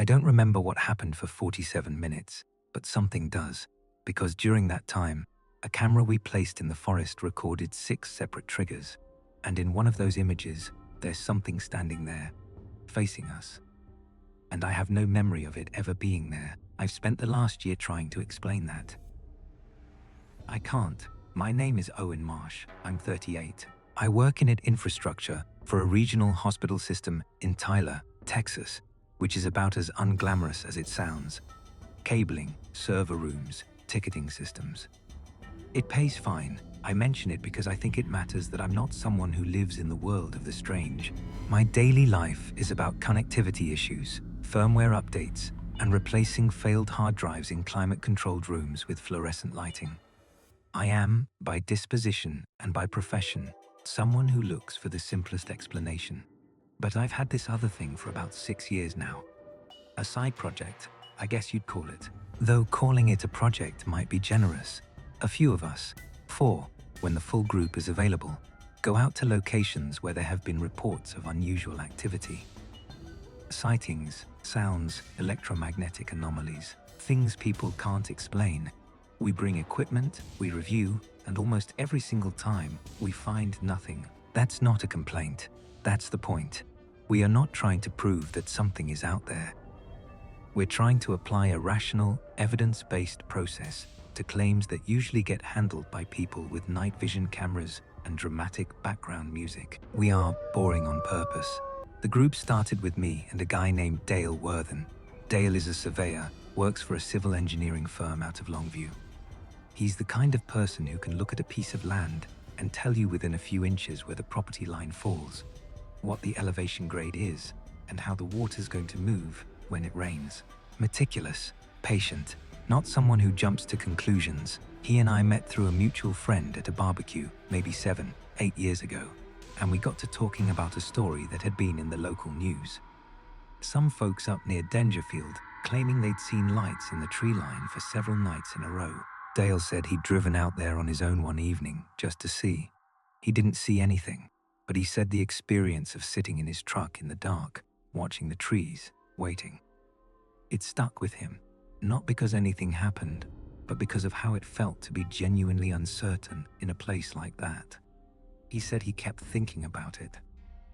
I don't remember what happened for 47 minutes, but something does, because during that time, a camera we placed in the forest recorded 6 separate triggers, and in one of those images, there's something standing there, facing us. And I have no memory of it ever being there. I've spent the last year trying to explain that. I can't. My name is Owen Marsh. I'm 38. I work in infrastructure for a regional hospital system in Tyler, Texas, which is about as unglamorous as it sounds. Cabling, server rooms, ticketing systems. It pays fine. I mention it because I think it matters that I'm not someone who lives in the world of the strange. My daily life is about connectivity issues, firmware updates, and replacing failed hard drives in climate-controlled rooms with fluorescent lighting. I am, by disposition and by profession, someone who looks for the simplest explanation. But I've had this other thing for about 6 years now. A side project, I guess you'd call it. Though calling it a project might be generous. A few of us, 4, when the full group is available, go out to locations where there have been reports of unusual activity. Sightings, sounds, electromagnetic anomalies, things people can't explain. We bring equipment, we review, and almost every single time, we find nothing. That's not a complaint. That's the point. We are not trying to prove that something is out there. We're trying to apply a rational, evidence-based process to claims that usually get handled by people with night vision cameras and dramatic background music. We are boring on purpose. The group started with me and a guy named Dale Worthen. Dale is a surveyor, works for a civil engineering firm out of Longview. He's the kind of person who can look at a piece of land and tell you within a few inches where the property line falls, what the elevation grade is, and how the water's going to move when it rains. Meticulous, patient, not someone who jumps to conclusions. He and I met through a mutual friend at a barbecue, maybe 7, 8 years ago, and we got to talking about a story that had been in the local news. Some folks up near Dangerfield claiming they'd seen lights in the tree line for several nights in a row. Dale said he'd driven out there on his own one evening just to see. He didn't see anything, but he said the experience of sitting in his truck in the dark, watching the trees, waiting. It stuck with him, not because anything happened, but because of how it felt to be genuinely uncertain in a place like that. He said he kept thinking about it.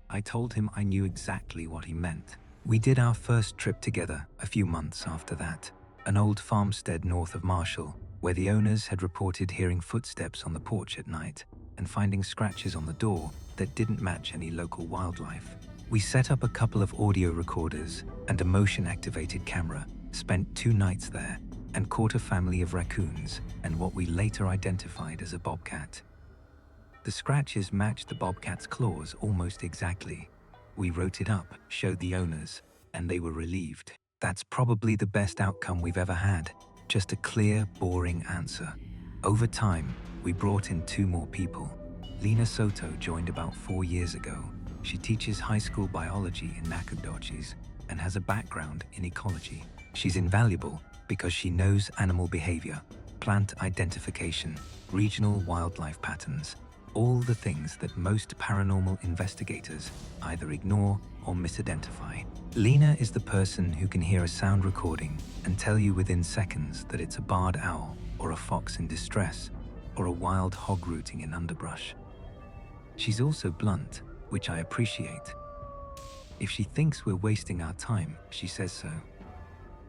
I told him I knew exactly what he meant. We did our first trip together a few months after that, an old farmstead north of Marshall, where the owners had reported hearing footsteps on the porch at night and finding scratches on the door that didn't match any local wildlife. We set up a couple of audio recorders and a motion-activated camera, spent 2 nights there, and caught a family of raccoons and what we later identified as a bobcat. The scratches matched the bobcat's claws almost exactly. We wrote it up, showed the owners, and they were relieved. That's probably the best outcome we've ever had. Just a clear, boring answer. Over time, we brought in 2 more people. Lena Soto joined about 4 years ago. She teaches high school biology in Nacogdoches and has a background in ecology. She's invaluable because she knows animal behavior, plant identification, regional wildlife patterns, all the things that most paranormal investigators either ignore or misidentify. Lena is the person who can hear a sound recording and tell you within seconds that it's a barred owl or a fox in distress or a wild hog rooting in underbrush. She's also blunt, which I appreciate. If she thinks we're wasting our time, she says so.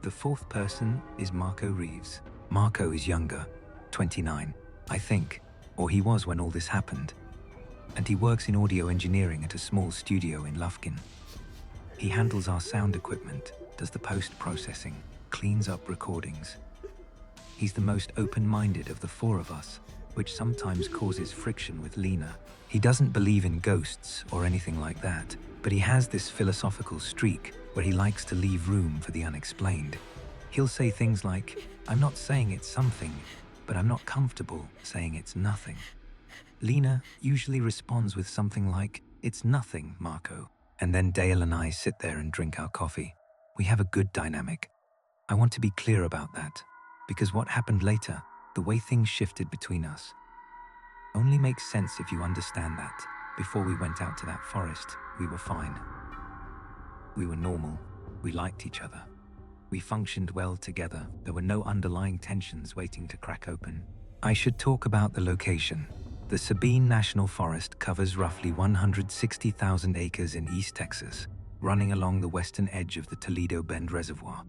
The 4th person is Marco Reeves. Marco is younger, 29, I think, or he was when all this happened, and he works in audio engineering at a small studio in Lufkin. He handles our sound equipment, does the post-processing, cleans up recordings. He's the most open-minded of the 4 of us, which sometimes causes friction with Lena. He doesn't believe in ghosts or anything like that, but he has this philosophical streak where he likes to leave room for the unexplained. He'll say things like, "I'm not saying it's something, but I'm not comfortable saying it's nothing." Lena usually responds with something like, "It's nothing, Marco." And then Dale and I sit there and drink our coffee. We have a good dynamic. I want to be clear about that, because what happened later, the way things shifted between us, only makes sense if you understand that. Before we went out to that forest, we were fine. We were normal. We liked each other. We functioned well together. There were no underlying tensions waiting to crack open. I should talk about the location. The Sabine National Forest covers roughly 160,000 acres in East Texas, running along the western edge of the Toledo Bend Reservoir.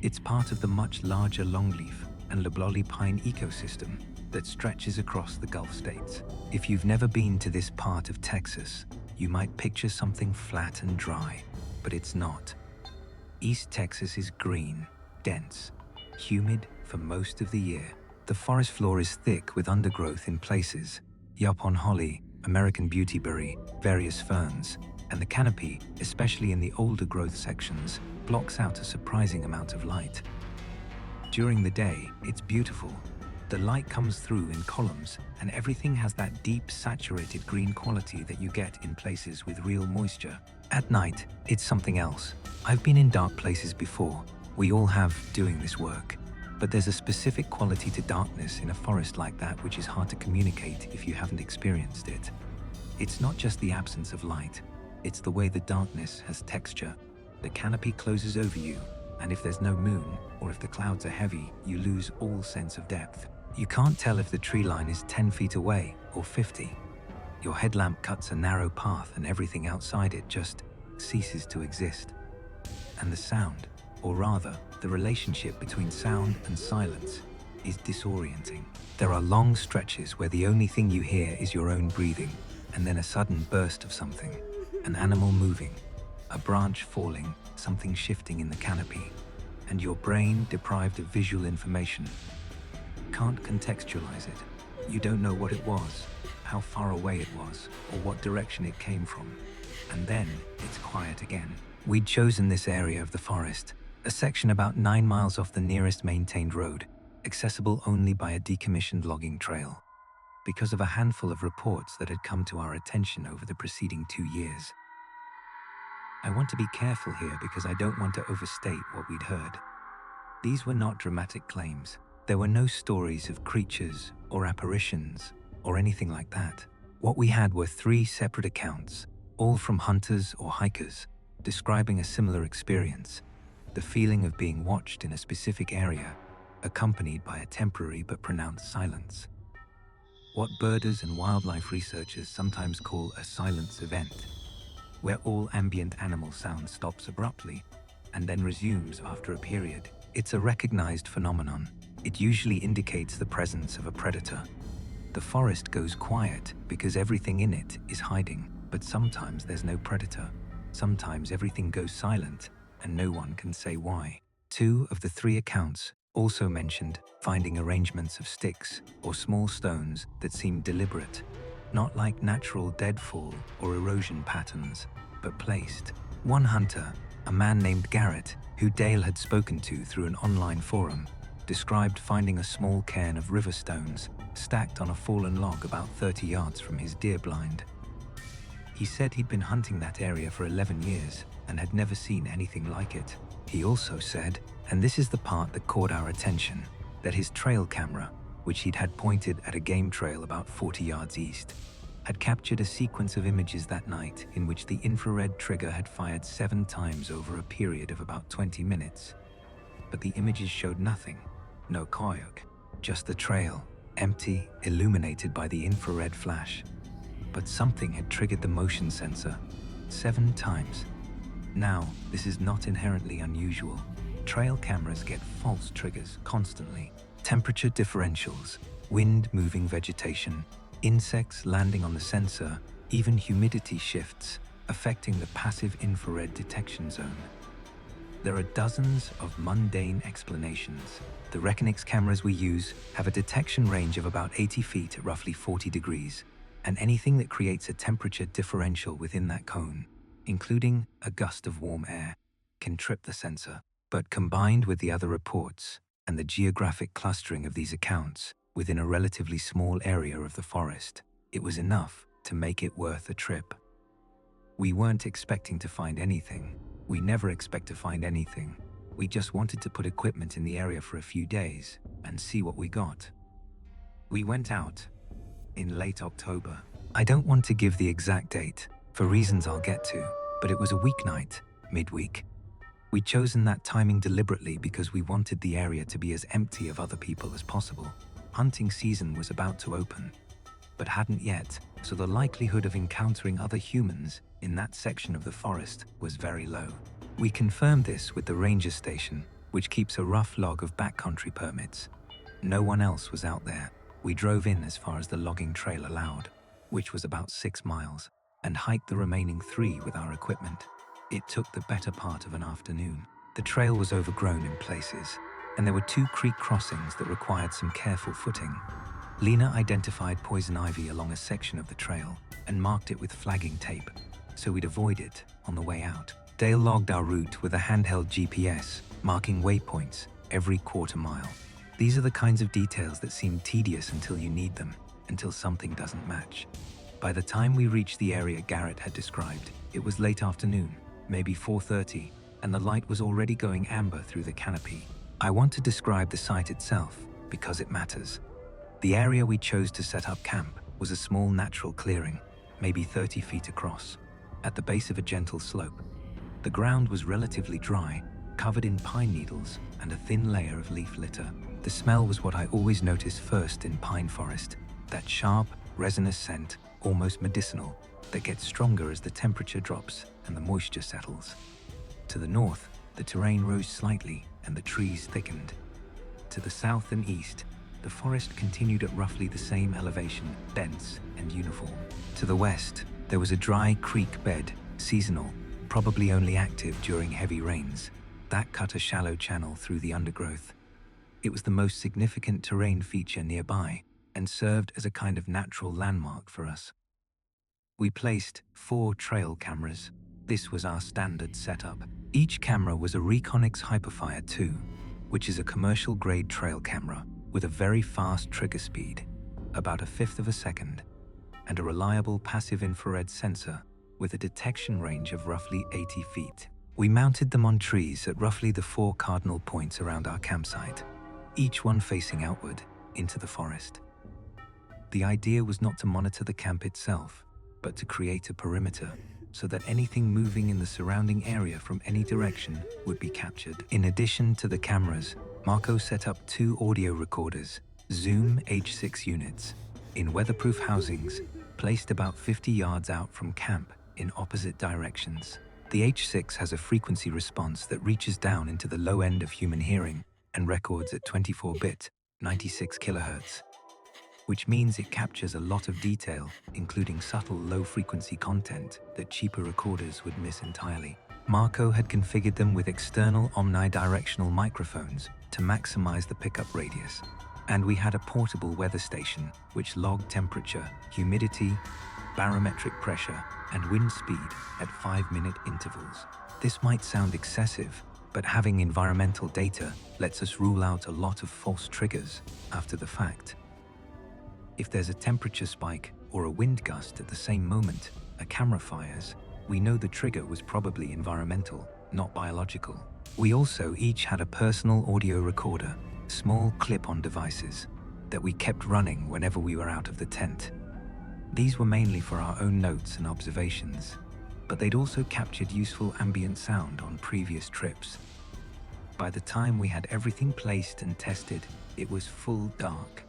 It's part of the much larger longleaf and loblolly pine ecosystem that stretches across the Gulf states. If you've never been to this part of Texas, you might picture something flat and dry, but it's not. East Texas is green, dense, humid for most of the year. The forest floor is thick with undergrowth in places, Yupon holly, American beautyberry, various ferns, and the canopy, especially in the older growth sections, blocks out a surprising amount of light. During the day, it's beautiful. The light comes through in columns, and everything has that deep, saturated green quality that you get in places with real moisture. At night, it's something else. I've been in dark places before. We all have doing this work. But there's a specific quality to darkness in a forest like that which is hard to communicate if you haven't experienced it. It's not just the absence of light. It's the way the darkness has texture. The canopy closes over you, and if there's no moon, or if the clouds are heavy, you lose all sense of depth. You can't tell if the tree line is 10 feet away or 50. Your headlamp cuts a narrow path and everything outside it just ceases to exist. And the sound, or rather, the relationship between sound and silence, is disorienting. There are long stretches where the only thing you hear is your own breathing, and then a sudden burst of something, an animal moving, a branch falling, something shifting in the canopy, and your brain, deprived of visual information, can't contextualize it. You don't know what it was, how far away it was, or what direction it came from. And then it's quiet again. We'd chosen this area of the forest, a section about 9 miles off the nearest maintained road, accessible only by a decommissioned logging trail, because of a handful of reports that had come to our attention over the preceding 2 years. I want to be careful here because I don't want to overstate what we'd heard. These were not dramatic claims. There were no stories of creatures or apparitions or anything like that. What we had were 3 separate accounts, all from hunters or hikers, describing a similar experience, the feeling of being watched in a specific area, accompanied by a temporary but pronounced silence. What birders and wildlife researchers sometimes call a silence event, where all ambient animal sound stops abruptly and then resumes after a period. It's a recognized phenomenon. It usually indicates the presence of a predator. The forest goes quiet because everything in it is hiding, but sometimes there's no predator. Sometimes everything goes silent and no one can say why. 2 of the 3 accounts also mentioned finding arrangements of sticks or small stones that seemed deliberate, not like natural deadfall or erosion patterns, but placed. One hunter, a man named Garrett, who Dale had spoken to through an online forum, described finding a small cairn of river stones stacked on a fallen log about 30 yards from his deer blind. He said he'd been hunting that area for 11 years and had never seen anything like it. He also said, and this is the part that caught our attention, that his trail camera, which he'd had pointed at a game trail about 40 yards east, had captured a sequence of images that night in which the infrared trigger had fired 7 times over a period of about 20 minutes. But the images showed nothing, no coyote, just the trail, empty, illuminated by the infrared flash. But something had triggered the motion sensor 7 times. Now, this is not inherently unusual. Trail cameras get false triggers constantly. Temperature differentials, wind-moving vegetation, insects landing on the sensor, even humidity shifts, affecting the passive infrared detection zone. There are dozens of mundane explanations. The Reckonix cameras we use have a detection range of about 80 feet at roughly 40 degrees, and anything that creates a temperature differential within that cone, including a gust of warm air, can trip the sensor. But combined with the other reports and the geographic clustering of these accounts within a relatively small area of the forest, it was enough to make it worth a trip. We weren't expecting to find anything. We never expect to find anything. We just wanted to put equipment in the area for a few days and see what we got. We went out in late October. I don't want to give the exact date for reasons I'll get to, but it was a weeknight, midweek. We'd chosen that timing deliberately because we wanted the area to be as empty of other people as possible. Hunting season was about to open, but hadn't yet, so the likelihood of encountering other humans in that section of the forest was very low. We confirmed this with the ranger station, which keeps a rough log of backcountry permits. No one else was out there. We drove in as far as the logging trail allowed, which was about 6 miles, and hiked the remaining 3 with our equipment. It took the better part of an afternoon. The trail was overgrown in places, and there were 2 creek crossings that required some careful footing. Lena identified poison ivy along a section of the trail and marked it with flagging tape, so we'd avoid it on the way out. Dale logged our route with a handheld GPS, marking waypoints every quarter mile. These are the kinds of details that seem tedious until you need them, until something doesn't match. By the time we reached the area Garrett had described, it was late afternoon, maybe 4:30, and the light was already going amber through the canopy. I want to describe the site itself because it matters. The area we chose to set up camp was a small natural clearing, maybe 30 feet across, at the base of a gentle slope. The ground was relatively dry, covered in pine needles and a thin layer of leaf litter. The smell was what I always notice first in pine forest, that sharp, resinous scent, almost medicinal, that gets stronger as the temperature drops and the moisture settles. To the north, the terrain rose slightly and the trees thickened. To the south and east, the forest continued at roughly the same elevation, dense and uniform. To the west, there was a dry creek bed, seasonal, probably only active during heavy rains, that cut a shallow channel through the undergrowth. It was the most significant terrain feature nearby and served as a kind of natural landmark for us. We placed 4 trail cameras. This was our standard setup. Each camera was a Reconix Hyperfire 2, which is a commercial-grade trail camera with a very fast trigger speed, about 1/5 of a second, and a reliable passive infrared sensor with a detection range of roughly 80 feet. We mounted them on trees at roughly the 4 cardinal points around our campsite, each one facing outward into the forest. The idea was not to monitor the camp itself, but to create a perimeter so that anything moving in the surrounding area from any direction would be captured. In addition to the cameras, Marco set up 2 audio recorders, Zoom H6 units, in weatherproof housings placed about 50 yards out from camp in opposite directions. The H6 has a frequency response that reaches down into the low end of human hearing and records at 24-bit, 96 kilohertz, which means it captures a lot of detail, including subtle low-frequency content that cheaper recorders would miss entirely. Marco had configured them with external omnidirectional microphones to maximize the pickup radius, and we had a portable weather station which logged temperature, humidity, barometric pressure, and wind speed at 5-minute intervals. This might sound excessive, but having environmental data lets us rule out a lot of false triggers after the fact. If there's a temperature spike or a wind gust at the same moment a camera fires, we know the trigger was probably environmental, not biological. We also each had a personal audio recorder, small clip-on devices, that we kept running whenever we were out of the tent. These were mainly for our own notes and observations, but they'd also captured useful ambient sound on previous trips. By the time we had everything placed and tested, it was full dark.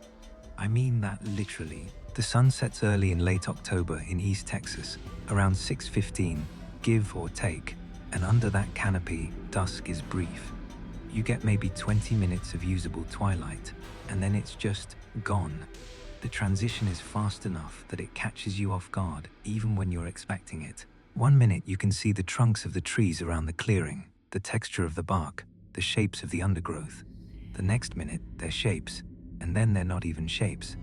I mean that literally. The sun sets early in late October in East Texas, around 6:15, give or take, and under that canopy, dusk is brief. You get maybe 20 minutes of usable twilight, and then it's just gone. The transition is fast enough that it catches you off guard, even when you're expecting it. 1 minute you can see the trunks of the trees around the clearing, the texture of the bark, the shapes of the undergrowth. The next minute, they're shapes, and then they're not even shapes.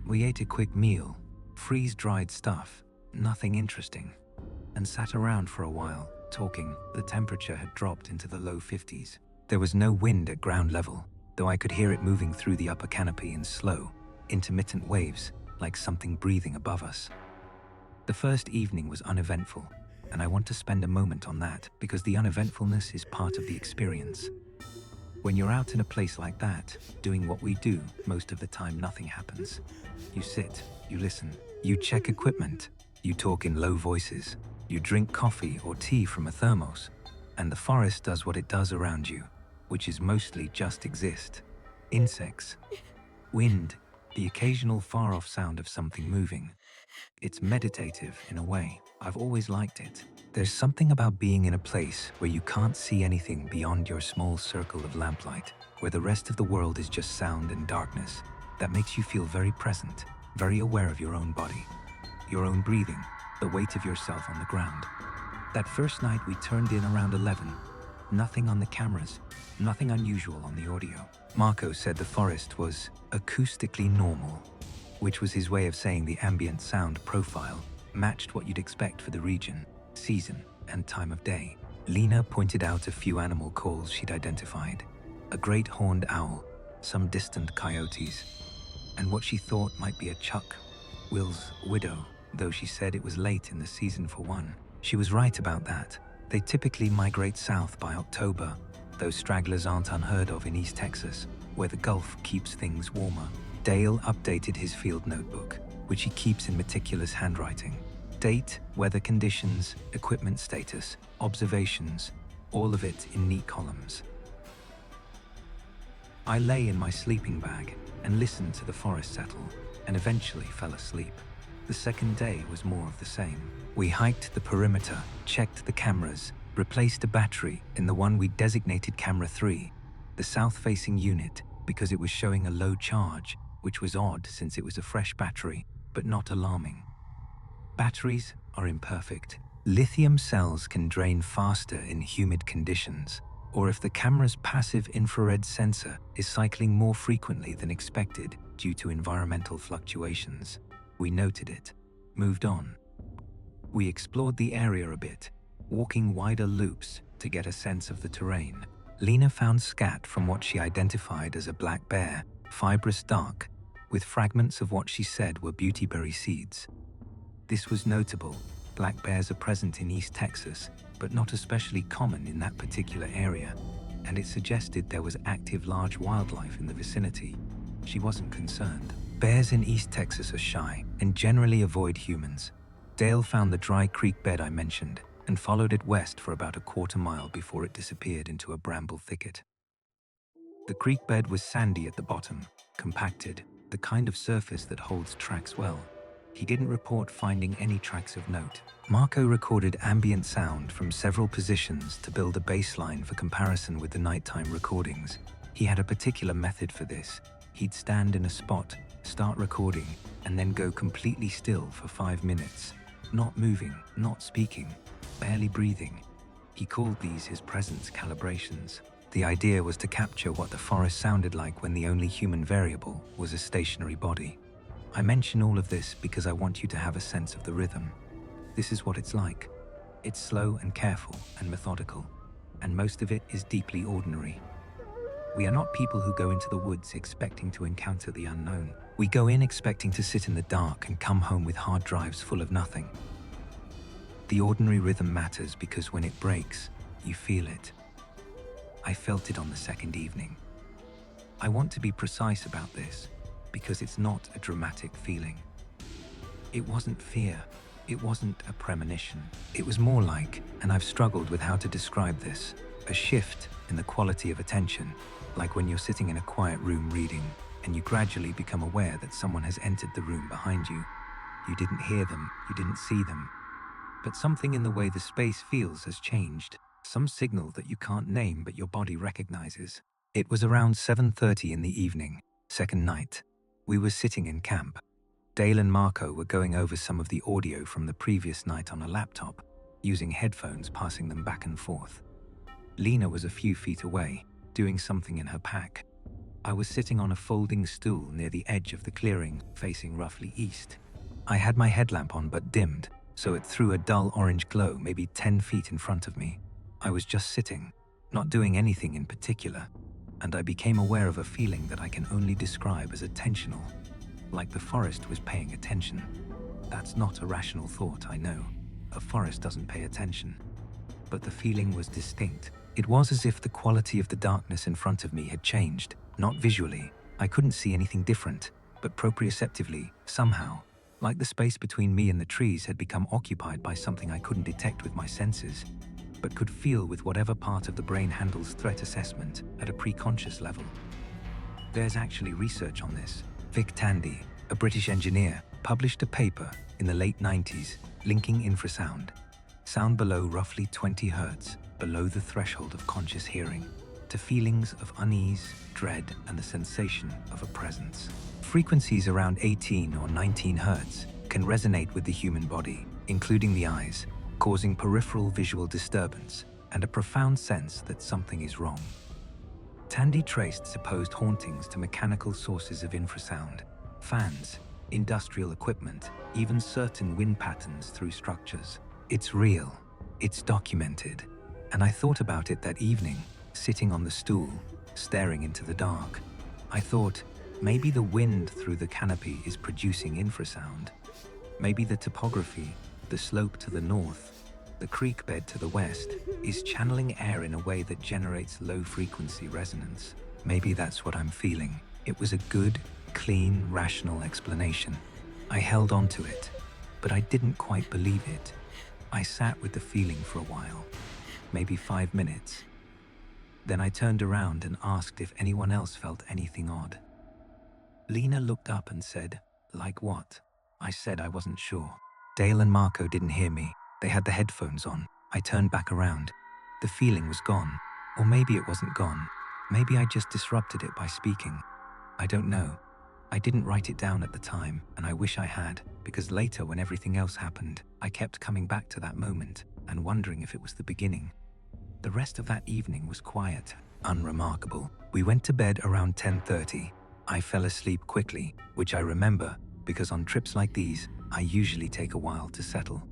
We ate a quick meal, freeze-dried stuff, nothing interesting, and sat around for a while, talking. The temperature had dropped into the low 50s. There was no wind at ground level, though I could hear it moving through the upper canopy in slow, intermittent waves, like something breathing above us. The first evening was uneventful, and I want to spend a moment on that because the uneventfulness is part of the experience. When you're out in a place like that, doing what we do, most of the time nothing happens. You sit, you listen, you check equipment, you talk in low voices, You drink coffee or tea from a thermos, and the forest does what it does around you, which is mostly just exist. Insects, wind, the occasional far-off sound of something moving. It's meditative in a way. I've always liked it. There's something about being in a place where you can't see anything beyond your small circle of lamplight, where the rest of the world is just sound and darkness, that makes you feel very present, very aware of your own body, your own breathing, the weight of yourself on the ground. That first night we turned in around 11. Nothing on the cameras, nothing unusual on the audio. Marco said the forest was acoustically normal, which was his way of saying the ambient sound profile matched what you'd expect for the region, season, and time of day. Lena pointed out a few animal calls she'd identified. A great horned owl, some distant coyotes, and what she thought might be a chuck, Will's widow, though she said it was late in the season for one. She was right about that. They typically migrate south by October. Those stragglers aren't unheard of in East Texas, where the Gulf keeps things warmer. Dale updated his field notebook, which he keeps in meticulous handwriting. Date, weather conditions, equipment status, observations, all of it in neat columns. I lay in my sleeping bag and listened to the forest settle, and eventually fell asleep. The second day was more of the same. We hiked the perimeter, checked the cameras, replaced a battery in the one we designated Camera 3, the south-facing unit, because it was showing a low charge, which was odd since it was a fresh battery, but not alarming. Batteries are imperfect. Lithium cells can drain faster in humid conditions, or if the camera's passive infrared sensor is cycling more frequently than expected due to environmental fluctuations. We noted it, moved on. We explored the area a bit, walking wider loops to get a sense of the terrain. Lena found scat from what she identified as a black bear, fibrous dark, with fragments of what she said were beautyberry seeds. This was notable. Black bears are present in East Texas, but not especially common in that particular area, and it suggested there was active large wildlife in the vicinity. She wasn't concerned. Bears in East Texas are shy and generally avoid humans. Dale found the dry creek bed I mentioned and followed it west for about a quarter mile before it disappeared into a bramble thicket. The creek bed was sandy at the bottom, compacted, the kind of surface that holds tracks well. He didn't report finding any tracks of note. Marco recorded ambient sound from several positions to build a baseline for comparison with the nighttime recordings. He had a particular method for this. He'd stand in a spot, start recording, and then go completely still for 5 minutes, not moving, not speaking, barely breathing. He called these his presence calibrations. The idea was to capture what the forest sounded like when the only human variable was a stationary body. I mention all of this because I want you to have a sense of the rhythm. This is what it's like. It's slow and careful and methodical, and most of it is deeply ordinary. We are not people who go into the woods expecting to encounter the unknown. We go in expecting to sit in the dark and come home with hard drives full of nothing. The ordinary rhythm matters because when it breaks, you feel it. I felt it on the second evening. I want to be precise about this because it's not a dramatic feeling. It wasn't fear. It wasn't a premonition. It was more like, and I've struggled with how to describe this, a shift in the quality of attention, like when you're sitting in a quiet room reading and you gradually become aware that someone has entered the room behind you. You didn't hear them, you didn't see them, but something in the way the space feels has changed. Some signal that you can't name but your body recognizes. It was around 7:30 in the evening, second night. We were sitting in camp. Dale and Marco were going over some of the audio from the previous night on a laptop, using headphones, passing them back and forth. Lena was a few feet away, doing something in her pack. I was sitting on a folding stool near the edge of the clearing, facing roughly east. I had my headlamp on but dimmed, so it threw a dull orange glow maybe 10 feet in front of me. I was just sitting, not doing anything in particular, and I became aware of a feeling that I can only describe as attentional, like the forest was paying attention. That's not a rational thought, I know. A forest doesn't pay attention. But the feeling was distinct. It was as if the quality of the darkness in front of me had changed, not visually. I couldn't see anything different, but proprioceptively, somehow, Like the space between me and the trees had become occupied by something I couldn't detect with my senses, but could feel with whatever part of the brain handles threat assessment at a preconscious level. There's actually research on this. Vic Tandy, a British engineer, published a paper in the late 90s linking infrasound, sound below roughly 20 Hz, below the threshold of conscious hearing, to feelings of unease, dread, and the sensation of a presence. Frequencies around 18 or 19 Hz can resonate with the human body, including the eyes, causing peripheral visual disturbance and a profound sense that something is wrong. Tandy traced supposed hauntings to mechanical sources of infrasound, fans, industrial equipment, even certain wind patterns through structures. It's real, it's documented, and I thought about it that evening, sitting on the stool, staring into the dark. I thought, maybe the wind through the canopy is producing infrasound. Maybe the topography, the slope to the north, the creek bed to the west, is channeling air in a way that generates low-frequency resonance. Maybe that's what I'm feeling. It was a good, clean, rational explanation. I held on to it, but I didn't quite believe it. I sat with the feeling for a while, maybe 5 minutes. Then I turned around and asked if anyone else felt anything odd. Lena looked up and said, "Like what?" I said I wasn't sure. Dale and Marco didn't hear me. They had the headphones on. I turned back around. The feeling was gone. Or maybe it wasn't gone. Maybe I just disrupted it by speaking. I don't know. I didn't write it down at the time, and I wish I had, because later when everything else happened, I kept coming back to that moment and wondering if it was the beginning. The rest of that evening was quiet, unremarkable. We went to bed around 10:30. I fell asleep quickly, which I remember because on trips like these, I usually take a while to settle.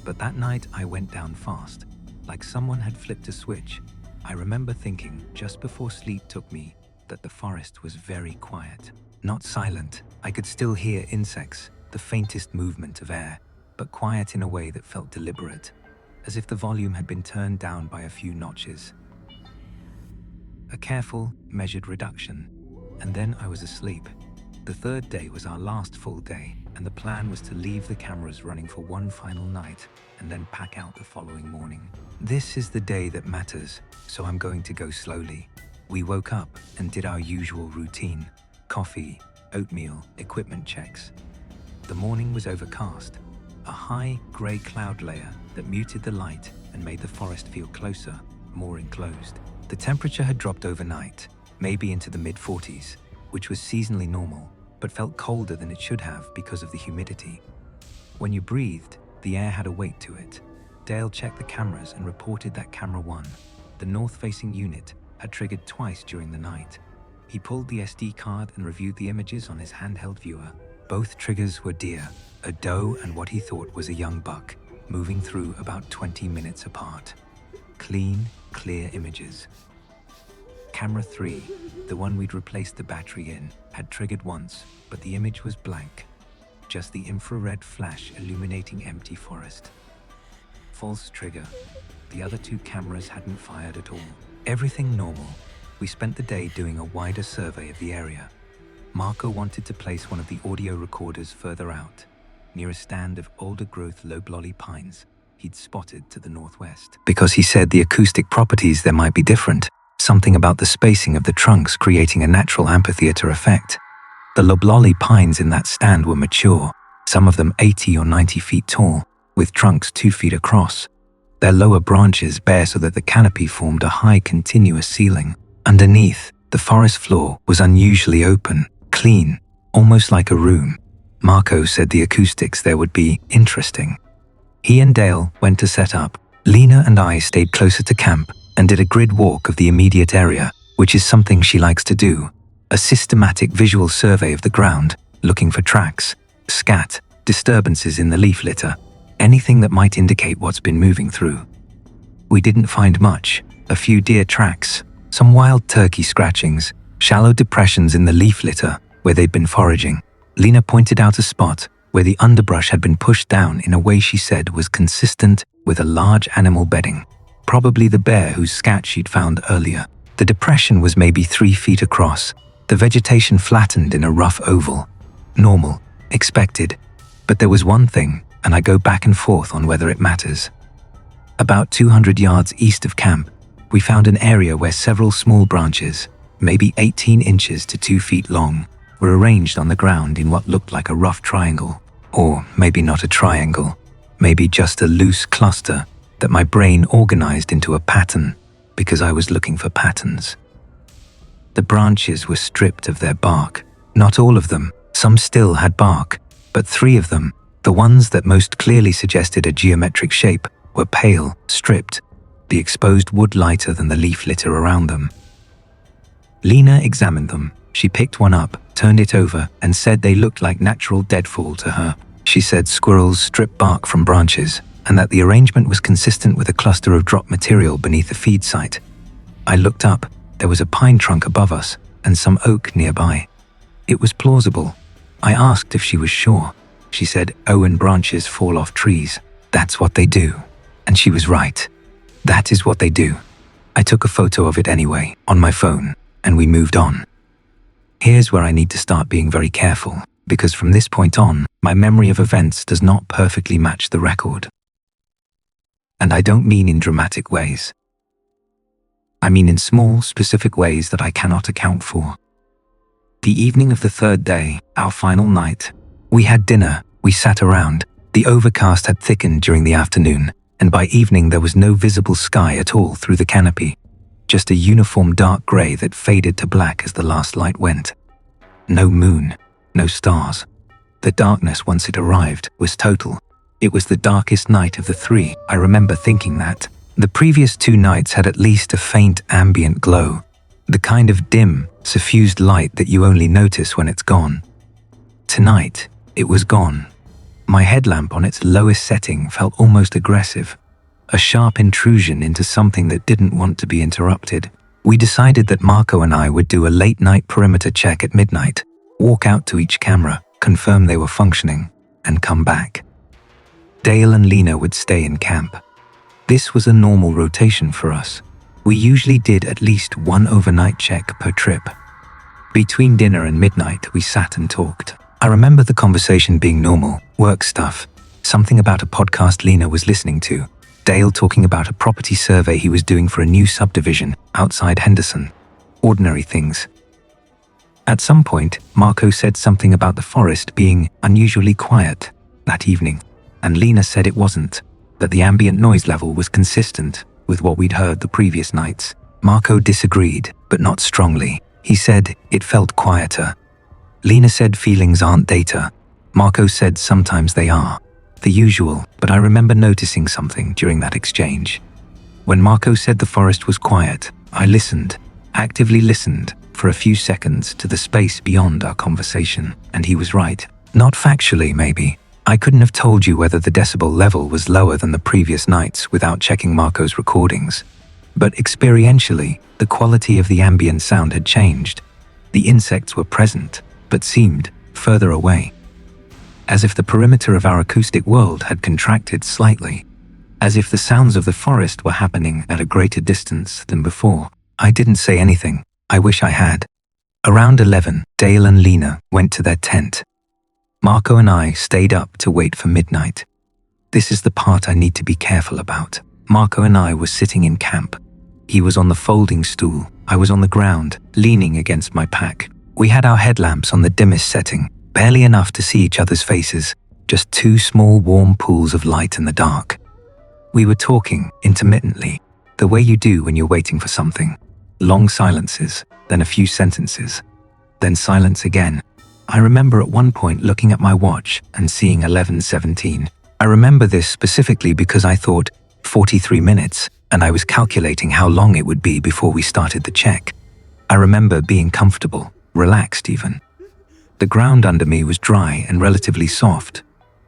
But that night I went down fast, like someone had flipped a switch. I remember thinking just before sleep took me that the forest was very quiet. Not silent, I could still hear insects, the faintest movement of air, but quiet in a way that felt deliberate, as if the volume had been turned down by a few notches. A careful, measured reduction, and then I was asleep. The third day was our last full day, and the plan was to leave the cameras running for one final night and then pack out the following morning. This is the day that matters, so I'm going to go slowly. We woke up and did our usual routine: coffee, oatmeal, equipment checks. The morning was overcast, a high grey cloud layer that muted the light and made the forest feel closer, more enclosed. The temperature had dropped overnight, maybe into the mid-40s, which was seasonally normal, but felt colder than it should have because of the humidity. When you breathed, the air had a weight to it. Dale checked the cameras and reported that camera 1, the north-facing unit, had triggered twice during the night. He pulled the SD card and reviewed the images on his handheld viewer. Both triggers were deer, a doe and what he thought was a young buck, moving through about 20 minutes apart. Clean, clear images. Camera 3, the one we'd replaced the battery in, had triggered once, but the image was blank. Just the infrared flash illuminating empty forest. False trigger. The other 2 cameras hadn't fired at all. Everything normal. We spent the day doing a wider survey of the area. Marco wanted to place one of the audio recorders further out, near a stand of older-growth loblolly pines he'd spotted to the northwest. Because he said the acoustic properties there might be different. Something about the spacing of the trunks creating a natural amphitheater effect. The loblolly pines in that stand were mature, some of them 80 or 90 feet tall, with trunks 2 feet across. Their lower branches bare so that the canopy formed a high continuous ceiling. Underneath, the forest floor was unusually open, clean, almost like a room. Marco said the acoustics there would be interesting. He and Dale went to set up. Lena and I stayed closer to camp and did a grid walk of the immediate area, which is something she likes to do. A systematic visual survey of the ground, looking for tracks, scat, disturbances in the leaf litter, anything that might indicate what's been moving through. We didn't find much: a few deer tracks, some wild turkey scratchings, shallow depressions in the leaf litter where they'd been foraging. Lena pointed out a spot where the underbrush had been pushed down in a way she said was consistent with a large animal bedding, probably the bear whose scat she'd found earlier. The depression was maybe 3 feet across, the vegetation flattened in a rough oval. Normal, expected, But there was one thing, and I go back and forth on whether it matters. About 200 yards east of camp, we found an area where several small branches, maybe 18 inches to 2 feet long, were arranged on the ground in what looked like a rough triangle. Or maybe not a triangle, maybe just a loose cluster that my brain organized into a pattern because I was looking for patterns. The branches were stripped of their bark. Not all of them, some still had bark, but 3 of them, the ones that most clearly suggested a geometric shape, were pale, stripped, the exposed wood lighter than the leaf litter around them. Lena examined them. She picked one up, turned it over, and said they looked like natural deadfall to her. She said squirrels strip bark from branches, and that the arrangement was consistent with a cluster of drop material beneath the feed site. I looked up. There was a pine trunk above us, and some oak nearby. It was plausible. I asked if she was sure. She said, "Oh, when branches fall off trees, that's what they do." And she was right. That is what they do. I took a photo of it anyway, on my phone, and we moved on. Here's where I need to start being very careful, because from this point on, my memory of events does not perfectly match the record. And I don't mean in dramatic ways. I mean in small, specific ways that I cannot account for. The evening of the 3rd day, our final night, we had dinner, we sat around. The overcast had thickened during the afternoon, and by evening there was no visible sky at all through the canopy, just a uniform dark grey that faded to black as the last light went. No moon, no stars. The darkness, once it arrived, was total. It was the darkest night of the 3. I remember thinking that. The previous 2 nights had at least a faint ambient glow, the kind of dim, suffused light that you only notice when it's gone. Tonight, it was gone. My headlamp on its lowest setting felt almost aggressive, a sharp intrusion into something that didn't want to be interrupted. We decided that Marco and I would do a late-night perimeter check at midnight, walk out to each camera, confirm they were functioning, and come back. Dale and Lena would stay in camp. This was a normal rotation for us. We usually did at least 1 overnight check per trip. Between dinner and midnight, we sat and talked. I remember the conversation being normal, work stuff, something about a podcast Lena was listening to, Dale talking about a property survey he was doing for a new subdivision outside Henderson. Ordinary things. At some point, Marco said something about the forest being unusually quiet that evening, and Lena said it wasn't, that the ambient noise level was consistent with what we'd heard the previous nights. Marco disagreed, but not strongly. He said it felt quieter. Lena said feelings aren't data. Marco said sometimes they are. The usual, but I remember noticing something during that exchange. When Marco said the forest was quiet, I listened, actively listened, for a few seconds to the space beyond our conversation, and he was right. Not factually, maybe. I couldn't have told you whether the decibel level was lower than the previous nights without checking Marco's recordings. But experientially, the quality of the ambient sound had changed. The insects were present, but seemed further away. As if the perimeter of our acoustic world had contracted slightly. As if the sounds of the forest were happening at a greater distance than before. I didn't say anything. I wish I had. Around 11, Dale and Lena went to their tent. Marco and I stayed up to wait for midnight. This is the part I need to be careful about. Marco and I were sitting in camp. He was on the folding stool. I was on the ground, leaning against my pack. We had our headlamps on the dimmest setting, barely enough to see each other's faces, just 2 small warm pools of light in the dark. We were talking intermittently, the way you do when you're waiting for something. Long silences, then a few sentences, then silence again. I remember at one point looking at my watch and seeing 11:17. I remember this specifically because I thought 43 minutes, and I was calculating how long it would be before we started the check. I remember being comfortable, relaxed even. The ground under me was dry and relatively soft,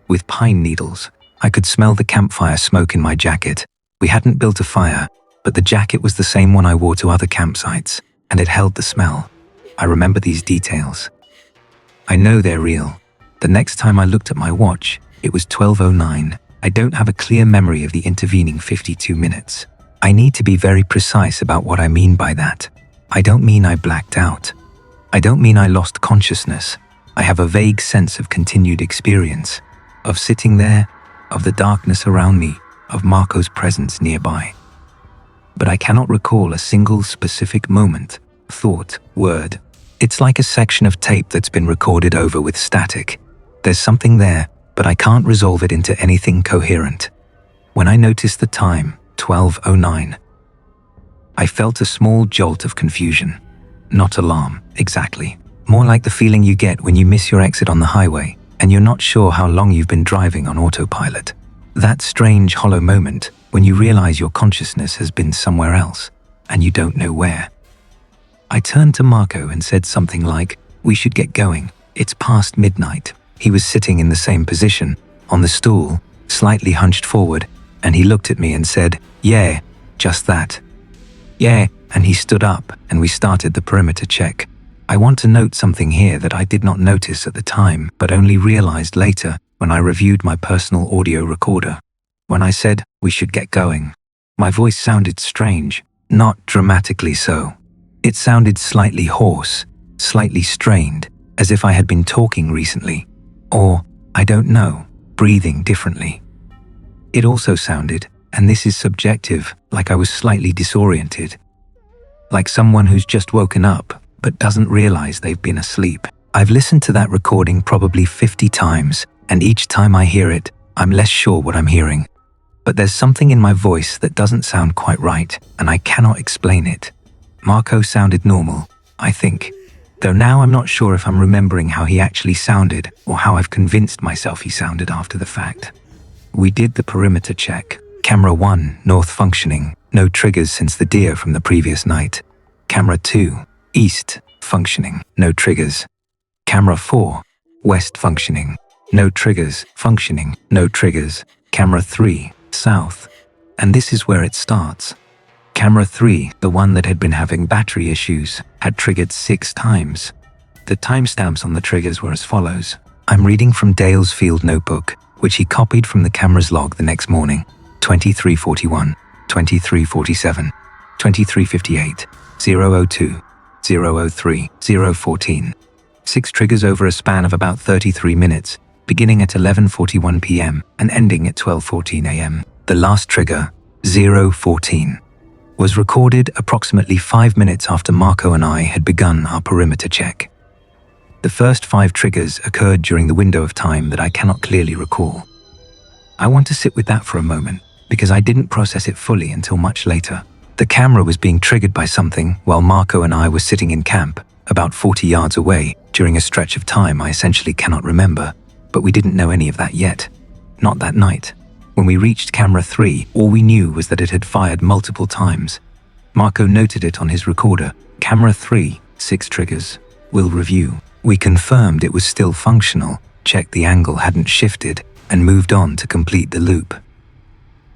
with pine needles. I could smell the campfire smoke in my jacket. We hadn't built a fire, but the jacket was the same one I wore to other campsites, and it held the smell. I remember these details. I know they're real. The next time I looked at my watch, it was 12:09. I don't have a clear memory of the intervening 52 minutes. I need to be very precise about what I mean by that. I don't mean I blacked out. I don't mean I lost consciousness. I have a vague sense of continued experience. of sitting there, of the darkness around me, of Marco's presence nearby. But I cannot recall a single specific moment, thought, word. It's like a section of tape that's been recorded over with static. There's something there, but I can't resolve it into anything coherent. When I noticed the time, 12:09, I felt a small jolt of confusion. Not alarm, exactly. More like the feeling you get when you miss your exit on the highway and you're not sure how long you've been driving on autopilot. That strange, hollow moment when you realize your consciousness has been somewhere else and you don't know where. I turned to Marco and said something like, "We should get going. It's past midnight." He was sitting in the same position, on the stool, slightly hunched forward, and he looked at me and said, "Yeah, just that." "Yeah," and he stood up and we started the perimeter check. I want to note something here that I did not notice at the time, but only realized later when I reviewed my personal audio recorder. When I said, "We should get going," my voice sounded strange, not dramatically so. It sounded slightly hoarse, slightly strained, as if I had been talking recently, or, I don't know, breathing differently. It also sounded, and this is subjective, like I was slightly disoriented. Like someone who's just woken up, but doesn't realize they've been asleep. I've listened to that recording probably 50 times, and each time I hear it, I'm less sure what I'm hearing. But there's something in my voice that doesn't sound quite right, and I cannot explain it. Marco sounded normal, I think, though now I'm not sure if I'm remembering how he actually sounded or how I've convinced myself he sounded after the fact. We did the perimeter check. Camera 1, north functioning, no triggers since the deer from the previous night. Camera 2, east, functioning, no triggers. Camera 4, west functioning, no triggers, functioning, no triggers. Camera 3, south. And this is where it starts. Camera 3, the one that had been having battery issues, had triggered 6 times. The timestamps on the triggers were as follows. I'm reading from Dale's field notebook, which he copied from the camera's log the next morning. 23:41, 23:47, 23:58, 0:02, 0:03, 0:14. 6 triggers over a span of about 33 minutes, beginning at 11:41 p.m. and ending at 12:14 a.m. The last trigger, 0:14, was recorded approximately 5 minutes after Marco and I had begun our perimeter check. The first 5 triggers occurred during the window of time that I cannot clearly recall. I want to sit with that for a moment, because I didn't process it fully until much later. The camera was being triggered by something while Marco and I were sitting in camp, about 40 yards away, during a stretch of time I essentially cannot remember, but we didn't know any of that yet. Not that night. When we reached camera 3, all we knew was that it had fired multiple times. Marco noted it on his recorder. Camera 3, 6 triggers. We'll review. We confirmed it was still functional, checked the angle hadn't shifted, and moved on to complete the loop.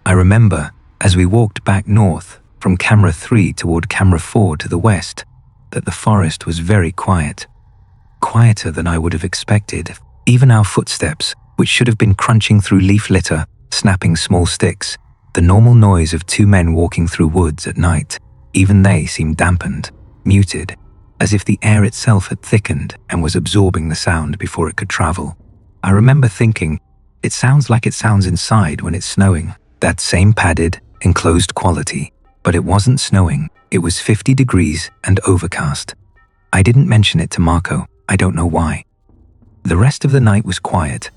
I remember, as we walked back north, from camera 3 toward camera 4 to the west, that the forest was very quiet. Quieter than I would have expected. Even our footsteps, which should have been crunching through leaf litter, snapping small sticks, the normal noise of 2 men walking through woods at night, even they seemed dampened, muted, as if the air itself had thickened and was absorbing the sound before it could travel. I remember thinking, it sounds like it sounds inside when it's snowing, that same padded, enclosed quality, but it wasn't snowing, it was 50 degrees and overcast. I didn't mention it to Marco, I don't know why. The rest of the night was quiet.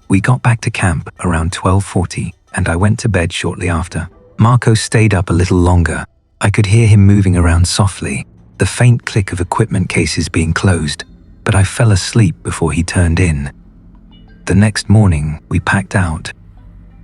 We got back to camp around 12:40 and I went to bed shortly after. Marco stayed up a little longer. I could hear him moving around softly, the faint click of equipment cases being closed, but I fell asleep before he turned in. The next morning, we packed out.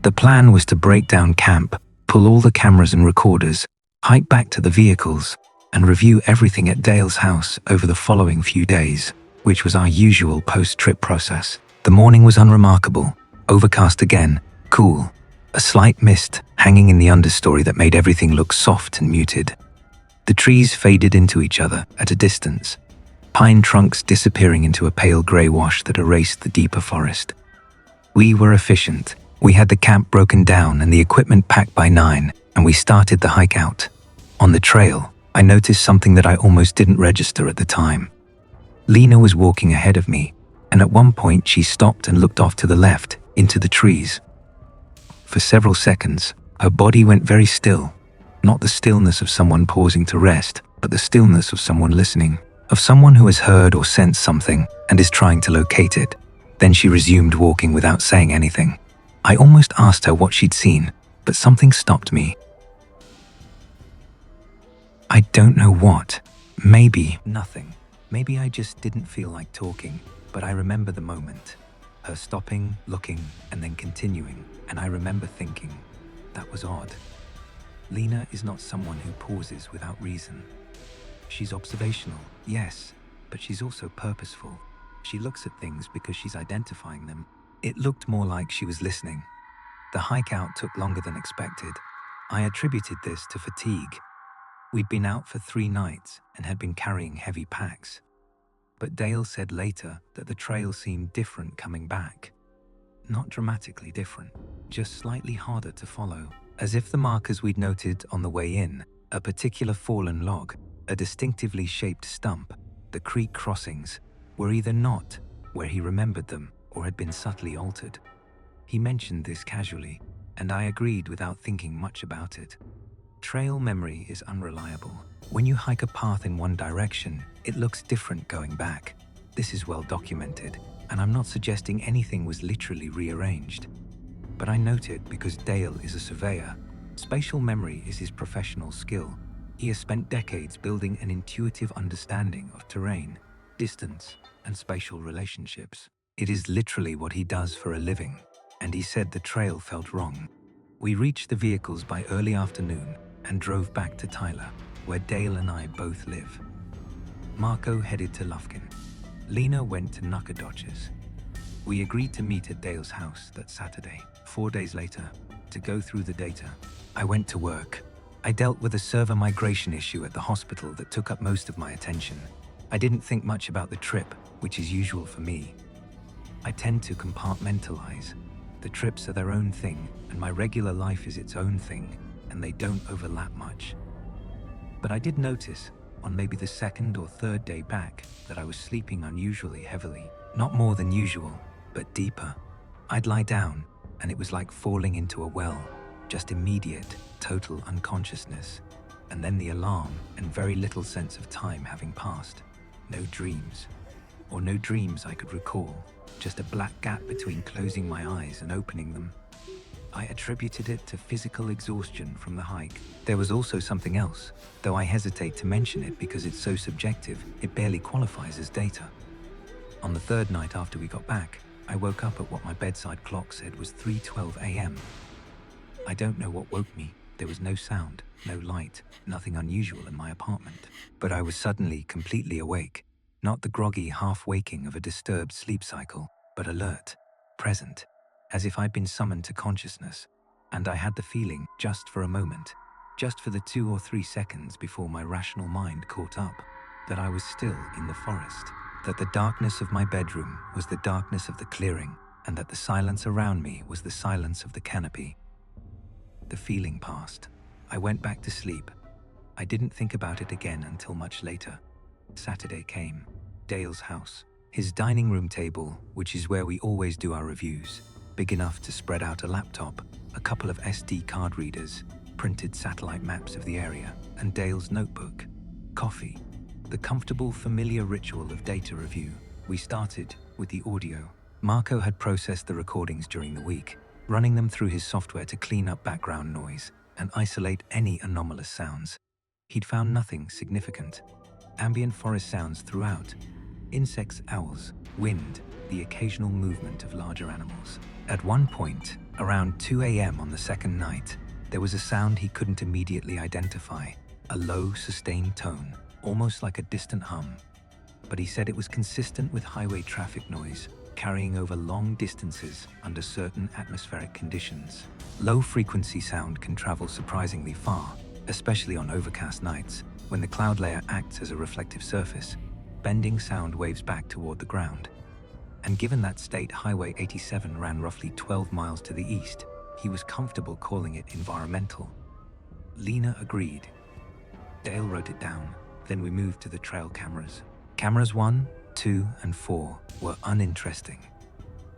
The plan was to break down camp, pull all the cameras and recorders, hike back to the vehicles, and review everything at Dale's house over the following few days, which was our usual post-trip process. The morning was unremarkable, overcast again, cool, a slight mist hanging in the understory that made everything look soft and muted. The trees faded into each other at a distance, pine trunks disappearing into a pale grey wash that erased the deeper forest. We were efficient. We had the camp broken down and the equipment packed by 9, and we started the hike out. On the trail, I noticed something that I almost didn't register at the time. Lena was walking ahead of me, and at one point she stopped and looked off to the left, into the trees. For several seconds, her body went very still. Not the stillness of someone pausing to rest, but the stillness of someone listening, of someone who has heard or sensed something and is trying to locate it. Then she resumed walking without saying anything. I almost asked her what she'd seen, but something stopped me. I don't know what. Maybe nothing. Maybe I just didn't feel like talking, but I remember the moment. Her stopping, looking, and then continuing, and I remember thinking, that was odd. Lena is not someone who pauses without reason. She's observational, yes, but she's also purposeful. She looks at things because she's identifying them. It looked more like she was listening. The hike out took longer than expected. I attributed this to fatigue. We'd been out for 3 nights and had been carrying heavy packs. But Dale said later that the trail seemed different coming back. Not dramatically different, just slightly harder to follow. As if the markers we'd noted on the way in, a particular fallen log, a distinctively shaped stump, the creek crossings, were either not where he remembered them or had been subtly altered. He mentioned this casually, and I agreed without thinking much about it. Trail memory is unreliable. When you hike a path in one direction, it looks different going back. This is well documented, and I'm not suggesting anything was literally rearranged. But I note it because Dale is a surveyor. Spatial memory is his professional skill. He has spent decades building an intuitive understanding of terrain, distance, and spatial relationships. It is literally what he does for a living, and he said the trail felt wrong. We reached the vehicles by early afternoon and drove back to Tyler, where Dale and I both live. Marco headed to Lufkin. Lena went to Nacogdoches. We agreed to meet at Dale's house that Saturday, 4 days later, to go through the data. I went to work. I dealt with a server migration issue at the hospital that took up most of my attention. I didn't think much about the trip, which is usual for me. I tend to compartmentalize. The trips are their own thing, and my regular life is its own thing, and they don't overlap much. But I did notice, on maybe the 2nd or 3rd day back, that I was sleeping unusually heavily. Not more than usual, but deeper. I'd lie down, and it was like falling into a well, just immediate, total unconsciousness, and then the alarm and very little sense of time having passed. No dreams, or no dreams I could recall, just a black gap between closing my eyes and opening them. I attributed it to physical exhaustion from the hike. There was also something else, though I hesitate to mention it because it's so subjective, it barely qualifies as data. On the 3rd night after we got back, I woke up at what my bedside clock said was 3:12 a.m. I don't know what woke me. There was no sound, no light, nothing unusual in my apartment. But I was suddenly completely awake, not the groggy half-waking of a disturbed sleep cycle, but alert, present, as if I'd been summoned to consciousness. And I had the feeling, just for a moment, just for the 2 or 3 seconds before my rational mind caught up, that I was still in the forest, that the darkness of my bedroom was the darkness of the clearing, and that the silence around me was the silence of the canopy. The feeling passed. I went back to sleep. I didn't think about it again until much later. Saturday came. Dale's house. His dining room table, which is where we always do our reviews, big enough to spread out a laptop, a couple of SD card readers, printed satellite maps of the area, and Dale's notebook. Coffee. The comfortable, familiar ritual of data review. We started with the audio. Marco had processed the recordings during the week, running them through his software to clean up background noise and isolate any anomalous sounds. He'd found nothing significant. Ambient forest sounds throughout. Insects, owls, wind, the occasional movement of larger animals. At one point, around 2 a.m. on the 2nd night, there was a sound he couldn't immediately identify, a low, sustained tone, almost like a distant hum. But he said it was consistent with highway traffic noise, carrying over long distances under certain atmospheric conditions. Low-frequency sound can travel surprisingly far, especially on overcast nights, when the cloud layer acts as a reflective surface, bending sound waves back toward the ground. And given that State Highway 87 ran roughly 12 miles to the east, he was comfortable calling it environmental. Lena agreed. Dale wrote it down. Then we moved to the trail cameras. Cameras 1, 2, and 4 were uninteresting.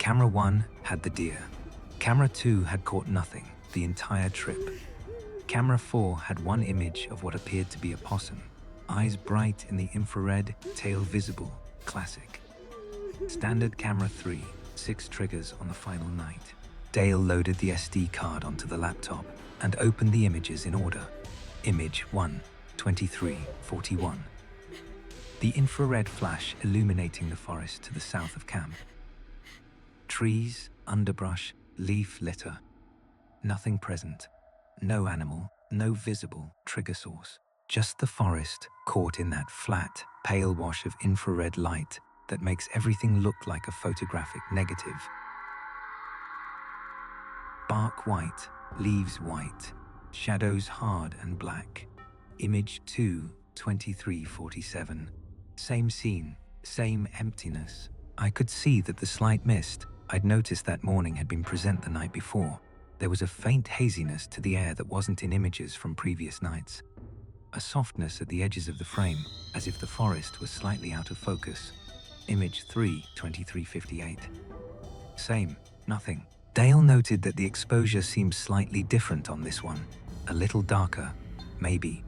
Camera 1 had the deer. Camera 2 had caught nothing the entire trip. Camera 4 had one image of what appeared to be a possum. Eyes bright in the infrared, tail visible. Classic. Standard camera 3, 6 triggers on the final night. Dale loaded the SD card onto the laptop and opened the images in order. Image 1, 2341. The infrared flash illuminating the forest to the south of camp. Trees, underbrush, leaf litter. Nothing present. No animal, no visible trigger source. Just the forest caught in that flat, pale wash of infrared light that makes everything look like a photographic negative. Bark white, leaves white, shadows hard and black. Image 2, 2347. Same scene, same emptiness. I could see that the slight mist I'd noticed that morning had been present the night before. There was a faint haziness to the air that wasn't in images from previous nights. A softness at the edges of the frame, as if the forest was slightly out of focus. Image 3, 2358. Same, nothing. Dale noted that the exposure seemed slightly different on this one. A little darker, maybe.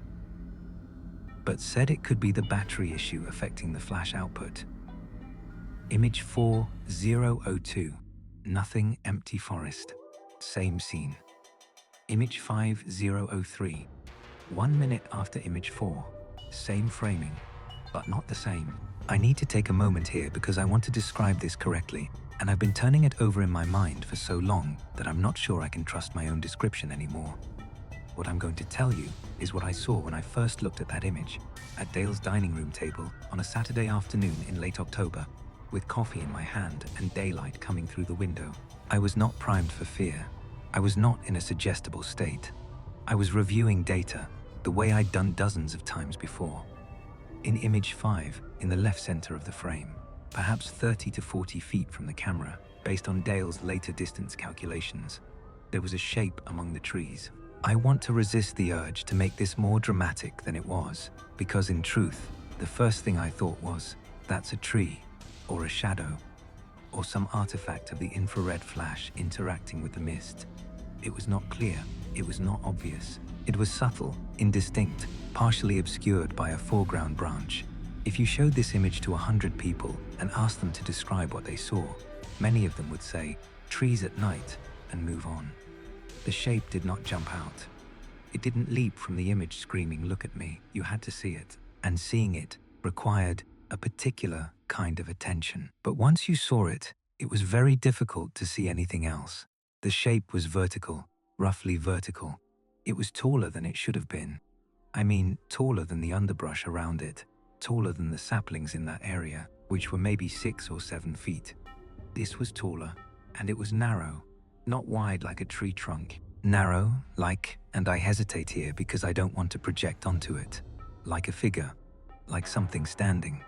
But said it could be the battery issue affecting the flash output. Image 4002. Nothing, empty forest. Same scene. Image 5003. 1 minute after image 4. Same framing, but not the same. I need to take a moment here because I want to describe this correctly, and I've been turning it over in my mind for so long that I'm not sure I can trust my own description anymore. What I'm going to tell you is what I saw when I first looked at that image, at Dale's dining room table on a Saturday afternoon in late October, with coffee in my hand and daylight coming through the window. I was not primed for fear. I was not in a suggestible state. I was reviewing data, the way I'd done dozens of times before. In image 5, in the left center of the frame, perhaps 30 to 40 feet from the camera, based on Dale's later distance calculations, there was a shape among the trees. I want to resist the urge to make this more dramatic than it was, because in truth, the first thing I thought was, that's a tree, or a shadow, or some artifact of the infrared flash interacting with the mist. It was not clear, it was not obvious. It was subtle, indistinct, partially obscured by a foreground branch. If you showed this image to 100 people and asked them to describe what they saw, many of them would say, trees at night, and move on. The shape did not jump out. It didn't leap from the image screaming, look at me. You had to see it, and seeing it required a particular kind of attention. But once you saw it, it was very difficult to see anything else. The shape was vertical, roughly vertical. It was taller than it should have been. I mean, taller than the underbrush around it, taller than the saplings in that area, which were maybe 6 or 7 feet. This was taller, and it was narrow, not wide like a tree trunk. Narrow, like, and I hesitate here because I don't want to project onto it, like a figure, like something standing.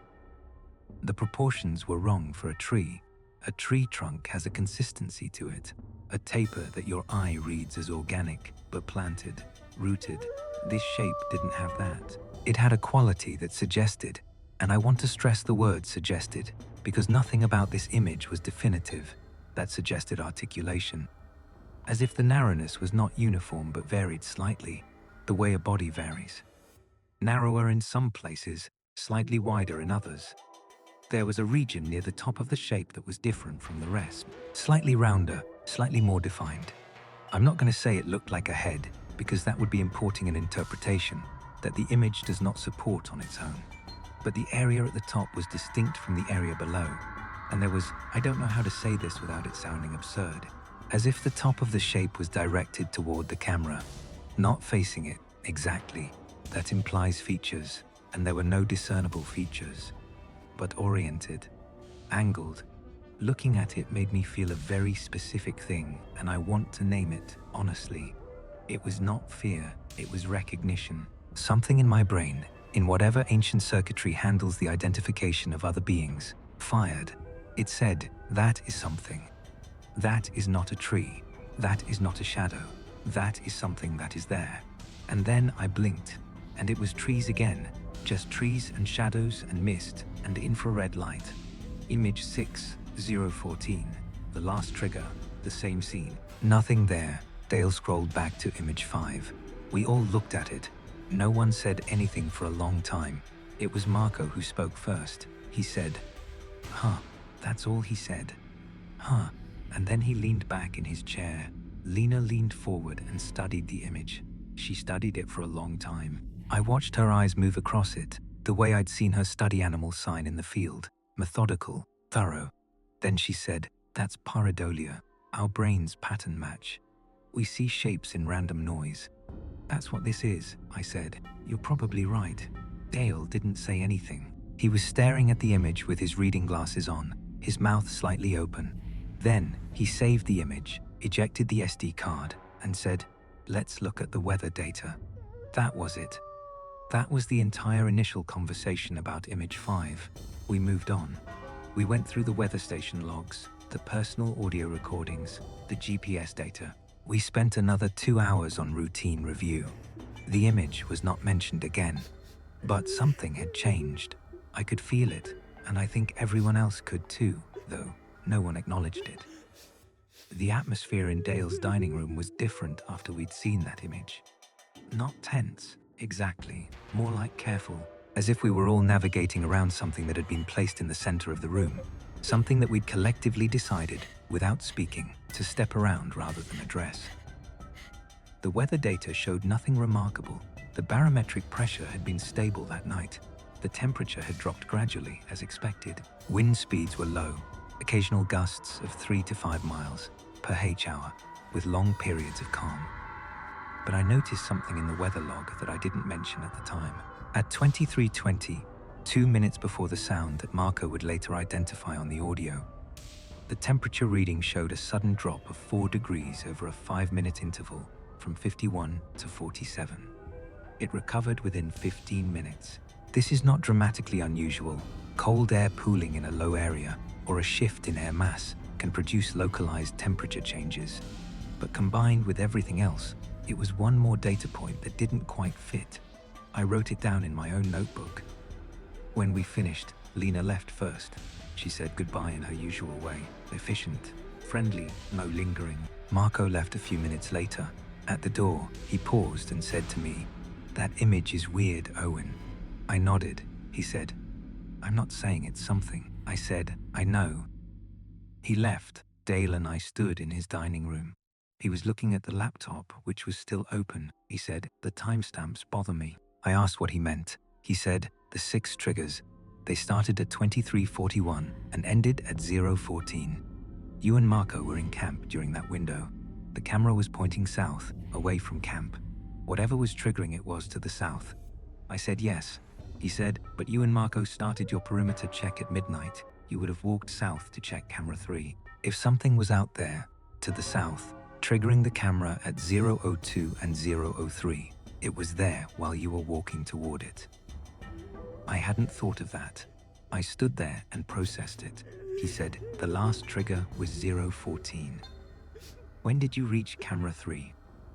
The proportions were wrong for a tree. A tree trunk has a consistency to it, a taper that your eye reads as organic, but planted, rooted. This shape didn't have that. It had a quality that suggested, and I want to stress the word suggested, because nothing about this image was definitive, that suggested articulation. As if the narrowness was not uniform but varied slightly, the way a body varies. Narrower in some places, slightly wider in others. There was a region near the top of the shape that was different from the rest. Slightly rounder, slightly more defined. I'm not going to say it looked like a head, because that would be importing an interpretation that the image does not support on its own. But the area at the top was distinct from the area below, and there was, I don't know how to say this without it sounding absurd, as if the top of the shape was directed toward the camera, not facing it, exactly. That implies features, and there were no discernible features, but oriented, angled. Looking at it made me feel a very specific thing, and I want to name it, honestly. It was not fear, it was recognition. Something in my brain, in whatever ancient circuitry handles the identification of other beings, fired. It said, that is something. That is not a tree. That is not a shadow. That is something that is there. And then I blinked, and it was trees again, just trees and shadows and mist and infrared light. Image 6014. The last trigger, the same scene. Nothing there. Dale scrolled back to image 5. We all looked at it. No one said anything for a long time. It was Marco who spoke first. He said, "Huh." That's all he said. "Huh." And then he leaned back in his chair. Lena leaned forward and studied the image. She studied it for a long time. I watched her eyes move across it, the way I'd seen her study animal sign in the field. Methodical, thorough. Then she said, "That's pareidolia. Our brains pattern match. We see shapes in random noise." "That's what this is," I said. "You're probably right." Dale didn't say anything. He was staring at the image with his reading glasses on, his mouth slightly open. Then he saved the image, ejected the SD card, and said, "Let's look at the weather data." That was it. That was the entire initial conversation about image 5. We moved on. We went through the weather station logs, the personal audio recordings, the GPS data. We spent another 2 hours on routine review. The image was not mentioned again. But something had changed. I could feel it, and I think everyone else could too, though no one acknowledged it. The atmosphere in Dale's dining room was different after we'd seen that image. Not tense, exactly, more like careful, as if we were all navigating around something that had been placed in the center of the room, something that we'd collectively decided, without speaking, to step around rather than address. The weather data showed nothing remarkable. The barometric pressure had been stable that night. The temperature had dropped gradually, as expected. Wind speeds were low, occasional gusts of 3 to 5 miles per h-hour, with long periods of calm. But I noticed something in the weather log that I didn't mention at the time. At 23:20, 2 minutes before the sound that Marco would later identify on the audio, the temperature reading showed a sudden drop of 4 degrees over a 5-minute interval from 51 to 47. It recovered within 15 minutes. This is not dramatically unusual. Cold air pooling in a low area or a shift in air mass can produce localized temperature changes. But combined with everything else, it was one more data point that didn't quite fit. I wrote it down in my own notebook. When we finished, Lena left first. She said goodbye in her usual way, efficient, friendly, no lingering. Marco left a few minutes later. At the door, he paused and said to me, "That image is weird, Owen." I nodded. He said, "I'm not saying it's something." I said, "I know." He left. Dale and I stood in his dining room. He was looking at the laptop, which was still open. He said, "The timestamps bother me." I asked what he meant. He said, "The 6 triggers. They started at 23:41 and ended at 0:14. You and Marco were in camp during that window. The camera was pointing south, away from camp. Whatever was triggering it was to the south." I said yes. He said, "But you and Marco started your perimeter check at midnight. You would have walked south to check camera 3. If something was out there, to the south, triggering the camera at 0:02 and 0:03, it was there while you were walking toward it." I hadn't thought of that. I stood there and processed it. He said, "The last trigger was 0:14. When did you reach camera 3?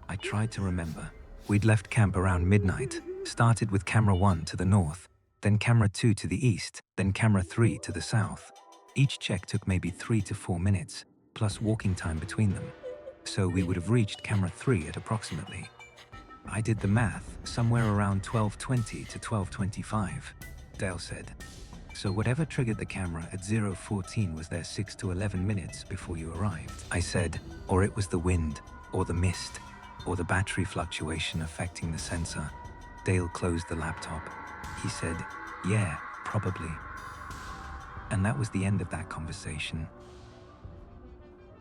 I tried to remember. We'd left camp around midnight, started with camera 1 to the north, then camera 2 to the east, then camera 3 to the south. Each check took maybe 3 to 4 minutes, plus walking time between them. So we would have reached camera 3 at approximately, I did the math, somewhere around 12:20 to 12:25, Dale said. So whatever triggered the camera at 0:14 was there 6 to 11 minutes before you arrived. I said, or it was the wind, or the mist, or the battery fluctuation affecting the sensor. Dale closed the laptop. He said, "Yeah, probably." And that was the end of that conversation.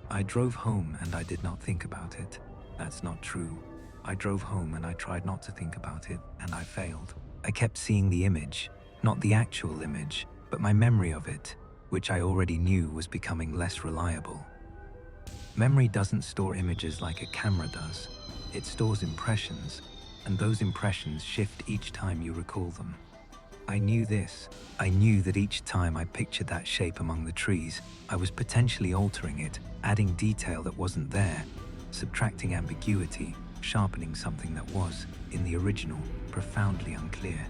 I drove home and I did not think about it. That's not true. I drove home and I tried not to think about it, and I failed. I kept seeing the image, not the actual image, but my memory of it, which I already knew was becoming less reliable. Memory doesn't store images like a camera does. It stores impressions, and those impressions shift each time you recall them. I knew this. I knew that each time I pictured that shape among the trees, I was potentially altering it, adding detail that wasn't there, subtracting ambiguity, sharpening something that was, in the original, profoundly unclear.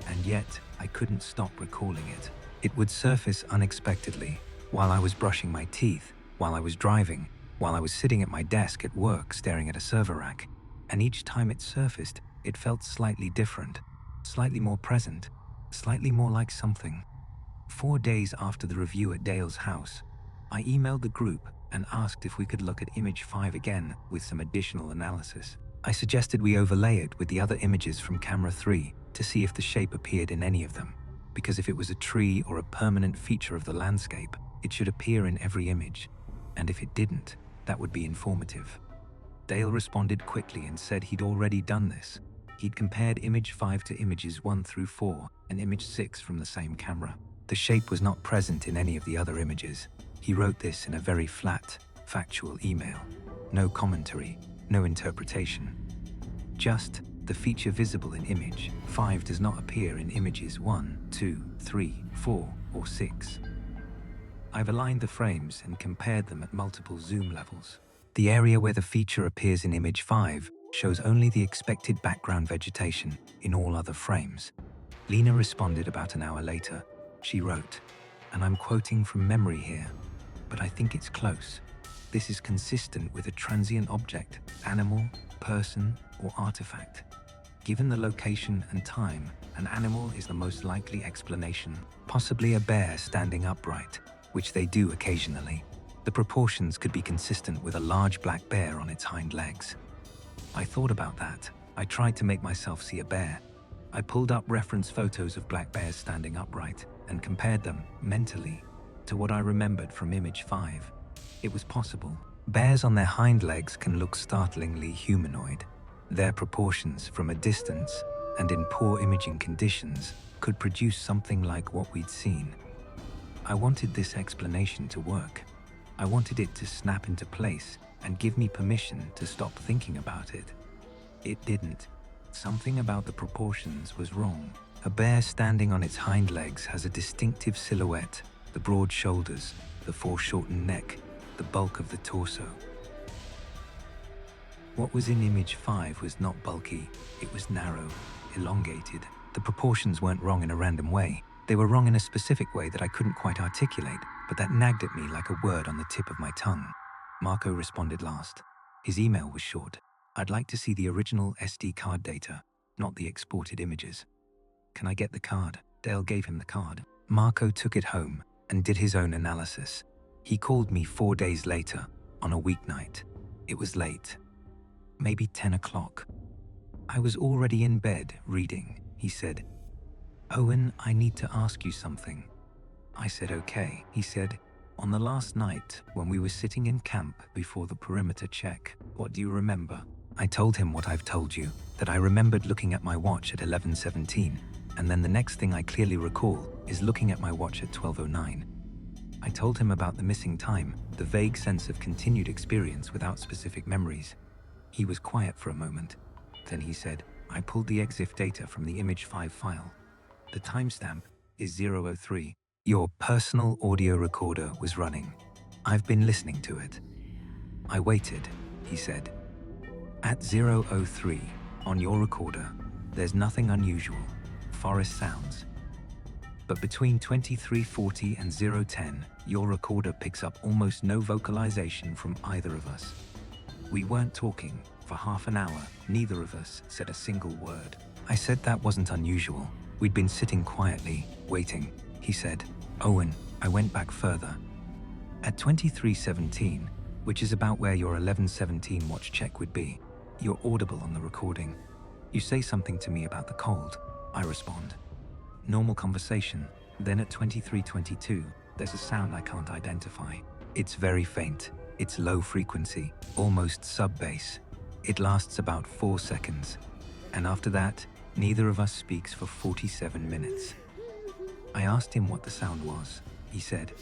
And yet, I couldn't stop recalling it. It would surface unexpectedly. While I was brushing my teeth, while I was driving, while I was sitting at my desk at work staring at a server rack, and each time it surfaced, it felt slightly different, slightly more present, slightly more like something. 4 days after the review at Dale's house, I emailed the group and asked if we could look at image 5 again with some additional analysis. I suggested we overlay it with the other images from camera 3 to see if the shape appeared in any of them, because if it was a tree or a permanent feature of the landscape, it should appear in every image, and if it didn't, that would be informative. Dale responded quickly and said he'd already done this. He'd compared image 5 to images 1 through 4 and image 6 from the same camera. The shape was not present in any of the other images. He wrote this in a very flat, factual email. No commentary, no interpretation. Just, the feature visible in image 5 does not appear in images 1, 2, 3, 4, or 6. I've aligned the frames and compared them at multiple zoom levels. The area where the feature appears in image 5 shows only the expected background vegetation in all other frames. Lena responded about an hour later. She wrote, and I'm quoting from memory here, but I think it's close. This is consistent with a transient object, animal, person, or artifact. Given the location and time, an animal is the most likely explanation, possibly a bear standing upright, which they do occasionally. The proportions could be consistent with a large black bear on its hind legs. I thought about that. I tried to make myself see a bear. I pulled up reference photos of black bears standing upright and compared them, mentally, to what I remembered from image 5. It was possible. Bears on their hind legs can look startlingly humanoid. Their proportions from a distance and in poor imaging conditions could produce something like what we'd seen. I wanted this explanation to work. I wanted it to snap into place and give me permission to stop thinking about it. It didn't. Something about the proportions was wrong. A bear standing on its hind legs has a distinctive silhouette, the broad shoulders, the foreshortened neck, the bulk of the torso. What was in image 5 was not bulky, it was narrow, elongated. The proportions weren't wrong in a random way. They were wrong in a specific way that I couldn't quite articulate, but that nagged at me like a word on the tip of my tongue. Marco responded last. His email was short. I'd like to see the original SD card data, not the exported images. Can I get the card? Dale gave him the card. Marco took it home and did his own analysis. He called me 4 days later, on a weeknight. It was late. Maybe 10 o'clock. I was already in bed, reading. He said, "Owen, I need to ask you something." I said, "Okay." He said, "On the last night, when we were sitting in camp before the perimeter check, what do you remember?" I told him what I've told you, that I remembered looking at my watch at 11:17, and then the next thing I clearly recall is looking at my watch at 12:09. I told him about the missing time, the vague sense of continued experience without specific memories. He was quiet for a moment. Then he said, "I pulled the EXIF data from the image 5 file. The timestamp is 0:03. Your personal audio recorder was running. I've been listening to it." I waited, he said. "At 0:03, on your recorder, there's nothing unusual, forest sounds. But between 23:40 and 0:10, your recorder picks up almost no vocalization from either of us. We weren't talking. For half an hour, neither of us said a single word." I said that wasn't unusual. We'd been sitting quietly, waiting. He said, "Owen, I went back further. At 23:17, which is about where your 11:17 watch check would be, you're audible on the recording. You say something to me about the cold." I respond. Normal conversation. Then at 23:22, there's a sound I can't identify. It's very faint. It's low frequency, almost sub-bass. It lasts about 4 seconds. And after that, neither of us speaks for 47 minutes. I asked him what the sound was. He said,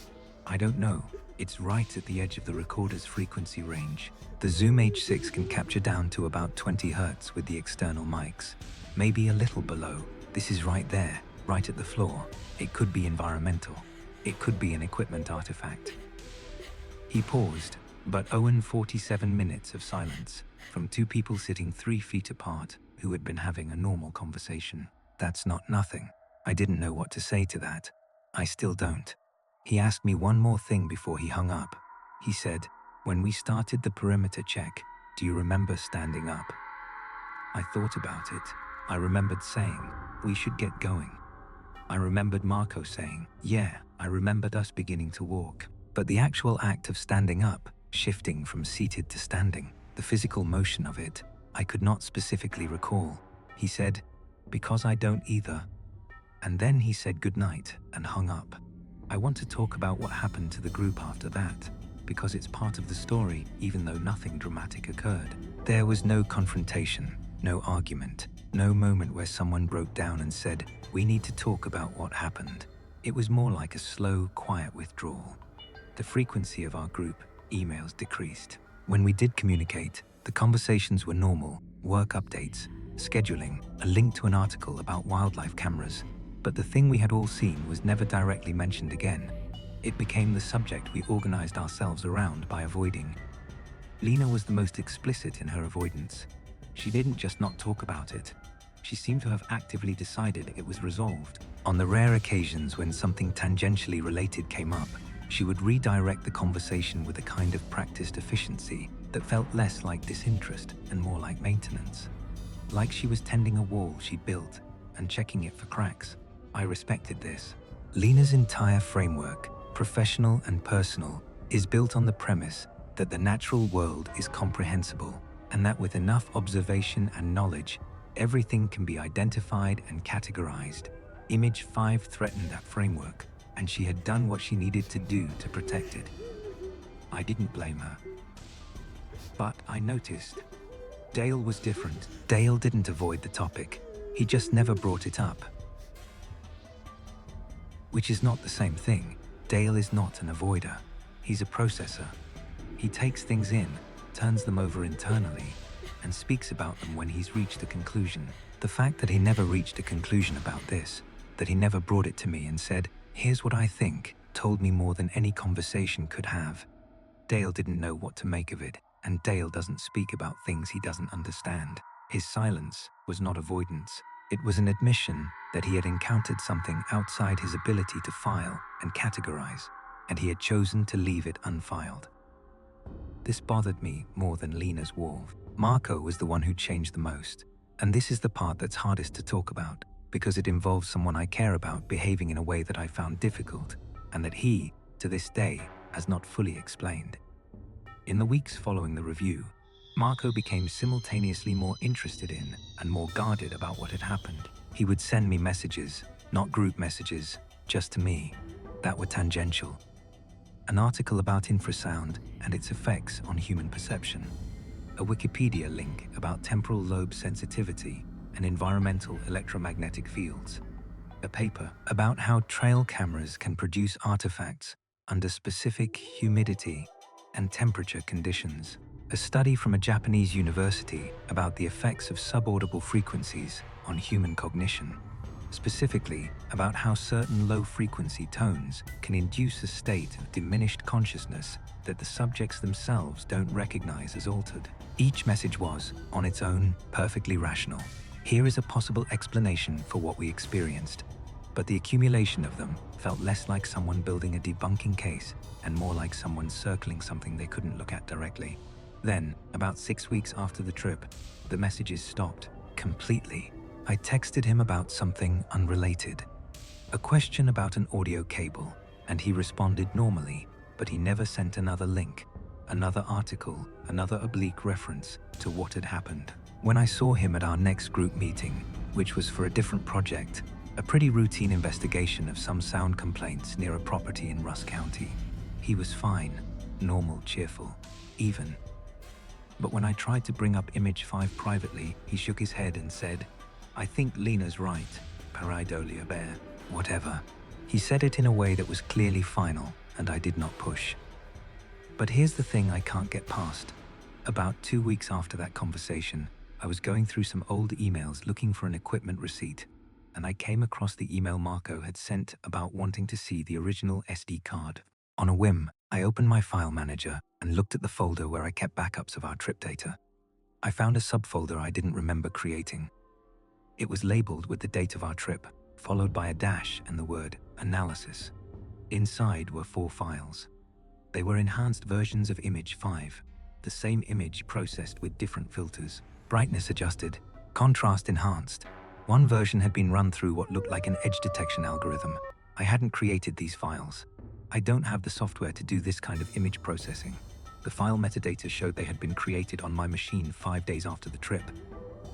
"I don't know. It's right at the edge of the recorder's frequency range. The Zoom H6 can capture down to about 20 Hz with the external mics. Maybe a little below. This is right there, right at the floor. It could be environmental. It could be an equipment artifact." He paused, but 47 minutes of silence from two people sitting 3 feet apart who had been having a normal conversation. That's not nothing. I didn't know what to say to that. I still don't. He asked me one more thing before he hung up. He said, "When we started the perimeter check, do you remember standing up?" I thought about it. I remembered saying, "We should get going." I remembered Marco saying, "Yeah." I remembered us beginning to walk. But the actual act of standing up, shifting from seated to standing, the physical motion of it, I could not specifically recall. He said, "Because I don't either." And then he said goodnight and hung up. I want to talk about what happened to the group after that, because it's part of the story, even though nothing dramatic occurred. There was no confrontation, no argument, no moment where someone broke down and said, "We need to talk about what happened." It was more like a slow, quiet withdrawal. The frequency of our group emails decreased. When we did communicate, the conversations were normal: work updates, scheduling, a link to an article about wildlife cameras. But the thing we had all seen was never directly mentioned again. It became the subject we organized ourselves around by avoiding. Lena was the most explicit in her avoidance. She didn't just not talk about it. She seemed to have actively decided it was resolved. On the rare occasions when something tangentially related came up, she would redirect the conversation with a kind of practiced efficiency that felt less like disinterest and more like maintenance. Like she was tending a wall she'd built and checking it for cracks. I respected this. Lena's entire framework, professional and personal, is built on the premise that the natural world is comprehensible, and that with enough observation and knowledge, everything can be identified and categorized. Image 5 threatened that framework, and she had done what she needed to do to protect it. I didn't blame her. But I noticed. Dale was different. Dale didn't avoid the topic. He just never brought it up. Which is not the same thing. Dale is not an avoider. He's a processor. He takes things in, turns them over internally, and speaks about them when he's reached a conclusion. The fact that he never reached a conclusion about this, that he never brought it to me and said, "Here's what I think," told me more than any conversation could have. Dale didn't know what to make of it, and Dale doesn't speak about things he doesn't understand. His silence was not avoidance. It was an admission that he had encountered something outside his ability to file and categorize, and he had chosen to leave it unfiled. This bothered me more than Lena's wall. Marco was the one who changed the most, and this is the part that's hardest to talk about, because it involves someone I care about behaving in a way that I found difficult, and that he, to this day, has not fully explained. In the weeks following the review, Marco became simultaneously more interested in and more guarded about what had happened. He would send me messages, not group messages, just to me, that were tangential. An article about infrasound and its effects on human perception. A Wikipedia link about temporal lobe sensitivity and environmental electromagnetic fields. A paper about how trail cameras can produce artifacts under specific humidity and temperature conditions. A study from a Japanese university about the effects of subaudible frequencies on human cognition, specifically about how certain low-frequency tones can induce a state of diminished consciousness that the subjects themselves don't recognize as altered. Each message was, on its own, perfectly rational. Here is a possible explanation for what we experienced. But the accumulation of them felt less like someone building a debunking case and more like someone circling something they couldn't look at directly. Then, about 6 weeks after the trip, the messages stopped completely. I texted him about something unrelated. A question about an audio cable, and he responded normally, but he never sent another link, another article, another oblique reference to what had happened. When I saw him at our next group meeting, which was for a different project, a pretty routine investigation of some sound complaints near a property in Russ County, he was fine, normal, cheerful, even. But when I tried to bring up Image 5 privately, he shook his head and said, "I think Lena's right, pareidolia bear, whatever." He said it in a way that was clearly final, and I did not push. But here's the thing I can't get past. About 2 weeks after that conversation, I was going through some old emails looking for an equipment receipt, and I came across the email Marco had sent about wanting to see the original SD card. On a whim, I opened my file manager and looked at the folder where I kept backups of our trip data. I found a subfolder I didn't remember creating. It was labeled with the date of our trip, followed by a dash and the word analysis. Inside were 4 files. They were enhanced versions of image 5, the same image processed with different filters, brightness adjusted, contrast enhanced. One version had been run through what looked like an edge detection algorithm. I hadn't created these files. I don't have the software to do this kind of image processing. The file metadata showed they had been created on my machine 5 days after the trip.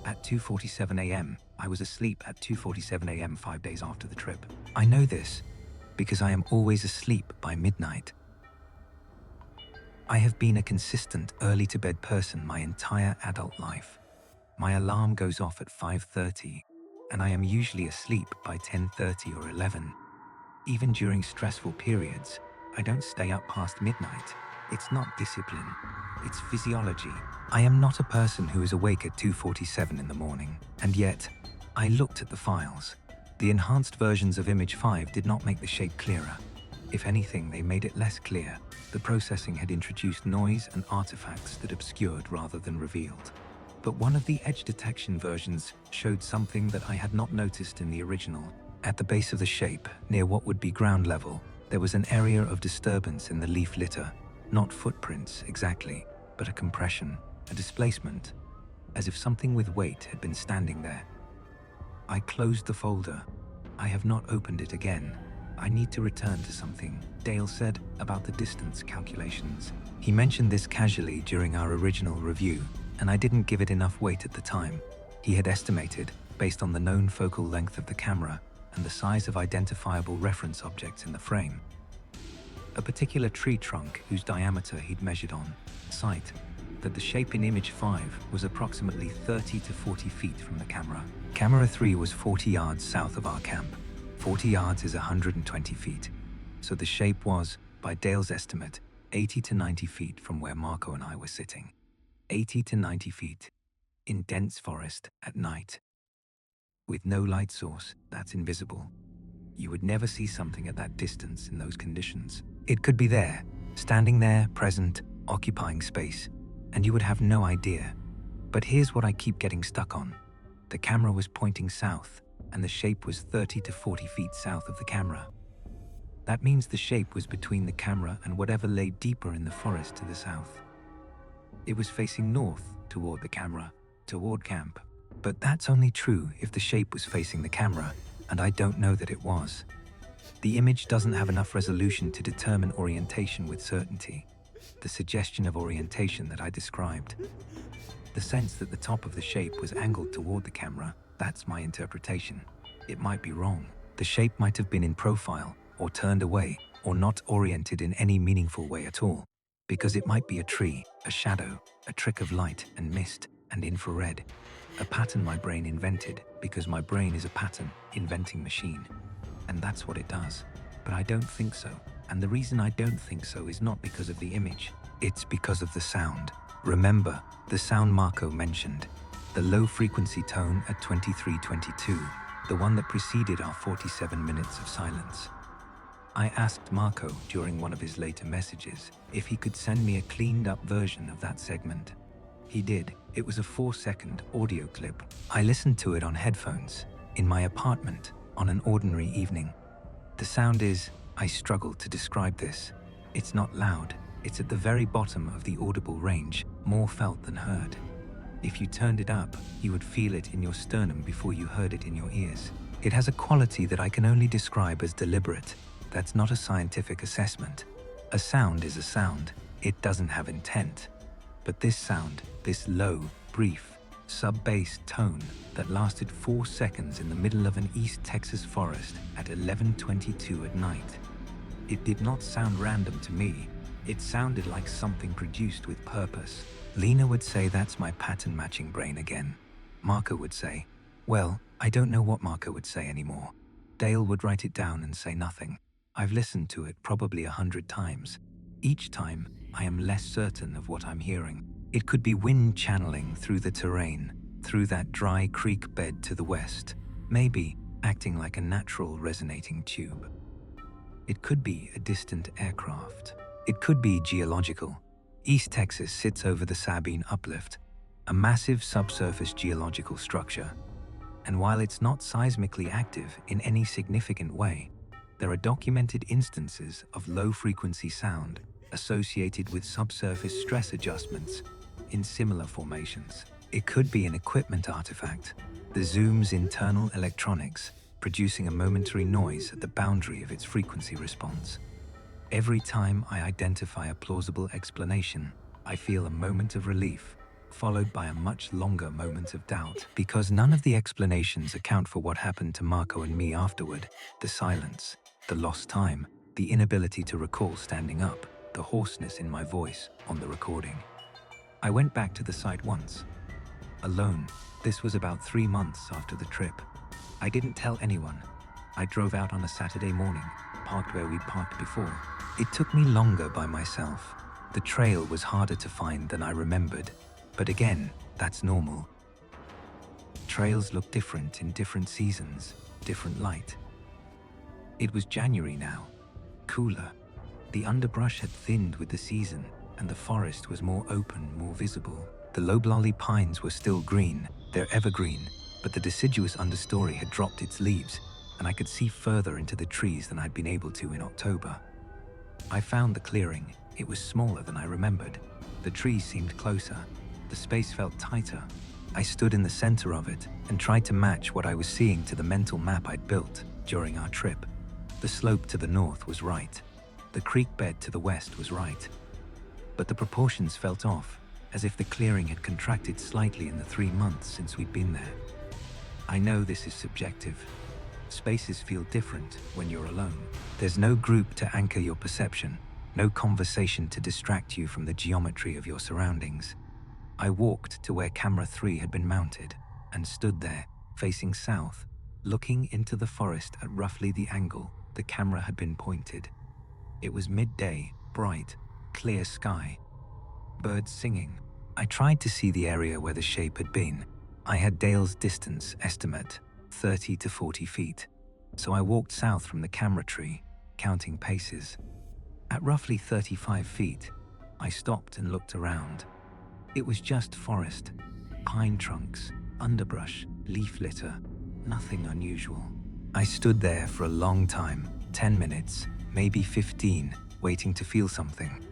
At 2:47 a.m., I was asleep at 2:47 a.m. 5 days after the trip. I know this because I am always asleep by midnight. I have been a consistent early-to-bed person my entire adult life. My alarm goes off at 5:30, and I am usually asleep by 10:30 or 11. Even during stressful periods, I don't stay up past midnight. It's not discipline, it's physiology. I am not a person who is awake at 2:47 in the morning, and yet, I looked at the files. The enhanced versions of image 5 did not make the shape clearer. If anything, they made it less clear. The processing had introduced noise and artifacts that obscured rather than revealed. But one of the edge detection versions showed something that I had not noticed in the original. At the base of the shape, near what would be ground level, there was an area of disturbance in the leaf litter. Not footprints exactly, but a compression, a displacement, as if something with weight had been standing there. I closed the folder. I have not opened it again. I need to return to something Dale said about the distance calculations. He mentioned this casually during our original review, and I didn't give it enough weight at the time. He had estimated, based on the known focal length of the camera and the size of identifiable reference objects in the frame, a particular tree trunk whose diameter he'd measured on site, that the shape in image 5 was approximately 30 to 40 feet from the camera. Camera 3 was 40 yards south of our camp. 40 yards is 120 feet. So the shape was, by Dale's estimate, 80 to 90 feet from where Marco and I were sitting. 80 to 90 feet, in dense forest at night. With no light source, that's invisible. You would never see something at that distance in those conditions. It could be there, standing there, present, occupying space, and you would have no idea. But here's what I keep getting stuck on. The camera was pointing south, and the shape was 30 to 40 feet south of the camera. That means the shape was between the camera and whatever lay deeper in the forest to the south. It was facing north, toward the camera, toward camp. But that's only true if the shape was facing the camera, and I don't know that it was. The image doesn't have enough resolution to determine orientation with certainty. The suggestion of orientation that I described. The sense that the top of the shape was angled toward the camera, that's my interpretation. It might be wrong. The shape might have been in profile, or turned away, or not oriented in any meaningful way at all, because it might be a tree, a shadow, a trick of light and mist and infrared. A pattern my brain invented, because my brain is a pattern inventing machine. And that's what it does. But I don't think so. And the reason I don't think so is not because of the image. It's because of the sound. Remember, the sound Marco mentioned. The low-frequency tone at 23:22, the one that preceded our 47 minutes of silence. I asked Marco during one of his later messages if he could send me a cleaned-up version of that segment. He did. It was a 4-second audio clip. I listened to it on headphones, in my apartment, on an ordinary evening. The sound is, I struggle to describe this. It's not loud. It's at the very bottom of the audible range, more felt than heard. If you turned it up, you would feel it in your sternum before you heard it in your ears. It has a quality that I can only describe as deliberate. That's not a scientific assessment. A sound is a sound. It doesn't have intent. But this sound, this low, brief, sub-bass tone that lasted 4 seconds in the middle of an East Texas forest at 11:22 at night. It did not sound random to me. It sounded like something produced with purpose. Lena would say that's my pattern-matching brain again. Marco would say, well, I don't know what Marco would say anymore. Dale would write it down and say nothing. I've listened to it probably 100 times. Each time, I am less certain of what I'm hearing. It could be wind channeling through the terrain, through that dry creek bed to the west, maybe acting like a natural resonating tube. It could be a distant aircraft. It could be geological. East Texas sits over the Sabine Uplift, a massive subsurface geological structure. And while it's not seismically active in any significant way, there are documented instances of low-frequency sound associated with subsurface stress adjustments in similar formations. It could be an equipment artifact, the zoom's internal electronics producing a momentary noise at the boundary of its frequency response. Every time I identify a plausible explanation, I feel a moment of relief, followed by a much longer moment of doubt, because none of the explanations account for what happened to Marco and me afterward: the silence, the lost time, the inability to recall standing up, the hoarseness in my voice on the recording. I went back to the site once, alone. This was about 3 months after the trip. I didn't tell anyone. I drove out on a Saturday morning, parked where we'd parked before. It took me longer by myself. The trail was harder to find than I remembered, but again, that's normal. Trails look different in different seasons, different light. It was January now, cooler. The underbrush had thinned with the season, and the forest was more open, more visible. The loblolly pines were still green, they're evergreen, but the deciduous understory had dropped its leaves, and I could see further into the trees than I'd been able to in October. I found the clearing. It was smaller than I remembered. The trees seemed closer. The space felt tighter. I stood in the center of it and tried to match what I was seeing to the mental map I'd built during our trip. The slope to the north was right. The creek bed to the west was right. But the proportions felt off, as if the clearing had contracted slightly in the 3 months since we'd been there. I know this is subjective. Spaces feel different when you're alone. There's no group to anchor your perception, no conversation to distract you from the geometry of your surroundings. I walked to where camera 3 had been mounted and stood there, facing south, looking into the forest at roughly the angle the camera had been pointed. It was midday, bright, clear sky, birds singing. I tried to see the area where the shape had been. I had Dale's distance estimate, 30 to 40 feet. So I walked south from the camera tree, counting paces. At roughly 35 feet, I stopped and looked around. It was just forest, pine trunks, underbrush, leaf litter, nothing unusual. I stood there for a long time, 10 minutes, maybe 15, waiting to feel something.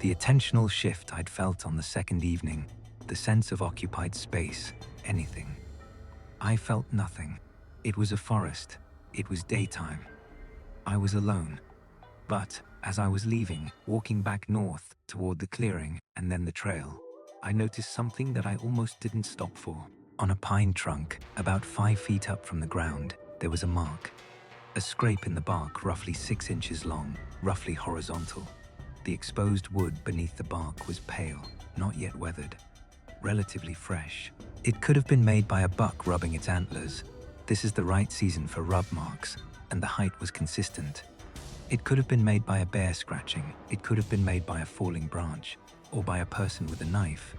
The attentional shift I'd felt on the second evening, the sense of occupied space, anything. I felt nothing. It was a forest. It was daytime. I was alone. But as I was leaving, walking back north toward the clearing and then the trail, I noticed something that I almost didn't stop for. On a pine trunk, about 5 feet up from the ground, there was a mark. A scrape in the bark roughly 6 inches long, roughly horizontal. The exposed wood beneath the bark was pale, not yet weathered, relatively fresh. It could have been made by a buck rubbing its antlers. This is the right season for rub marks, and the height was consistent. It could have been made by a bear scratching. It could have been made by a falling branch, or by a person with a knife.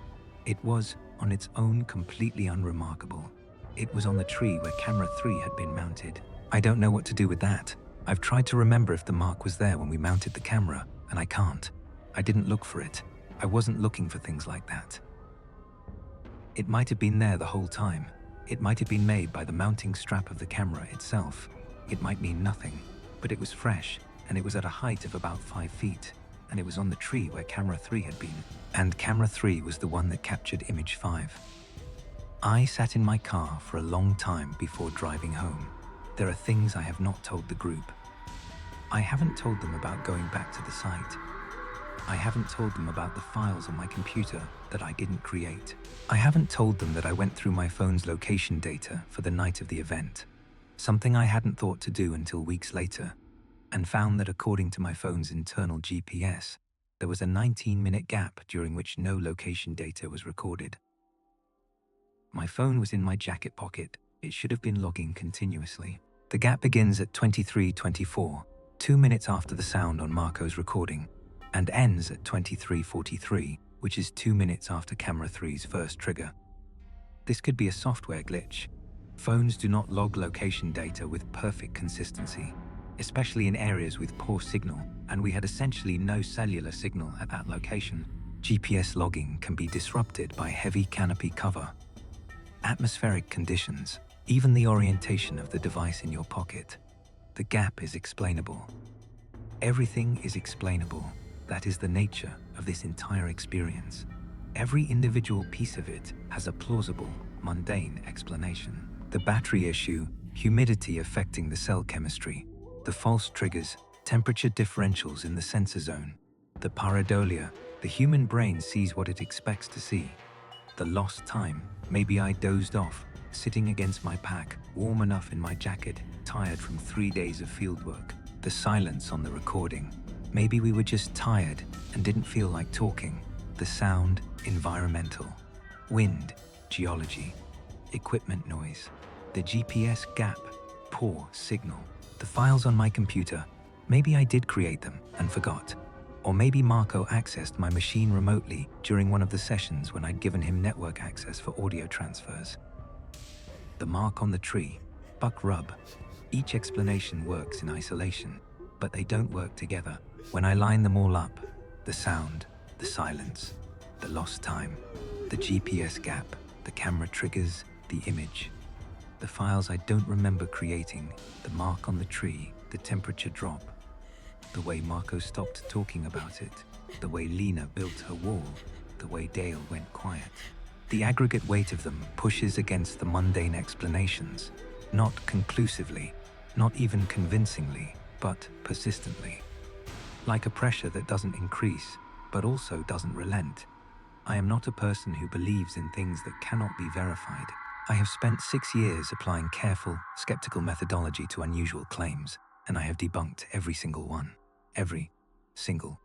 It was, on its own, completely unremarkable. It was on the tree where camera 3 had been mounted. I don't know what to do with that. I've tried to remember if the mark was there when we mounted the camera, and I can't. I didn't look for it. I wasn't looking for things like that. It might have been there the whole time. It might have been made by the mounting strap of the camera itself. It might mean nothing, but it was fresh, and it was at a height of about 5 feet, and it was on the tree where camera 3 had been. And camera 3 was the one that captured image 5. I sat in my car for a long time before driving home. There are things I have not told the group. I haven't told them about going back to the site. I haven't told them about the files on my computer that I didn't create. I haven't told them that I went through my phone's location data for the night of the event, something I hadn't thought to do until weeks later, and found that according to my phone's internal GPS, there was a 19-minute gap during which no location data was recorded. My phone was in my jacket pocket. It should have been logging continuously. The gap begins at 23:24, 2 minutes after the sound on Marco's recording, and ends at 23:43, which is 2 minutes after camera 3's first trigger. This could be a software glitch. Phones do not log location data with perfect consistency, especially in areas with poor signal, and we had essentially no cellular signal at that location. GPS logging can be disrupted by heavy canopy cover, atmospheric conditions, even the orientation of the device in your pocket. The gap is explainable. Everything is explainable. That is the nature of this entire experience. Every individual piece of it has a plausible, mundane explanation. The battery issue, humidity affecting the cell chemistry, the false triggers, temperature differentials in the sensor zone, the pareidolia, the human brain sees what it expects to see. The lost time, maybe I dozed off, sitting against my pack, warm enough in my jacket, tired from 3 days of fieldwork. The silence on the recording, maybe we were just tired and didn't feel like talking. The sound, environmental, wind, geology, equipment noise, the GPS gap, poor signal. The files on my computer, maybe I did create them and forgot. Or maybe Marco accessed my machine remotely during one of the sessions when I'd given him network access for audio transfers. The mark on the tree, buck rub. Each explanation works in isolation, but they don't work together. When I line them all up, the sound, the silence, the lost time, the GPS gap, the camera triggers, the image, the files I don't remember creating, the mark on the tree, the temperature drop, the way Marco stopped talking about it, the way Lena built her wall, the way Dale went quiet. The aggregate weight of them pushes against the mundane explanations, not conclusively, not even convincingly, but persistently. Like a pressure that doesn't increase, but also doesn't relent. I am not a person who believes in things that cannot be verified. I have spent 6 years applying careful, skeptical methodology to unusual claims, and I have debunked every single one. Every single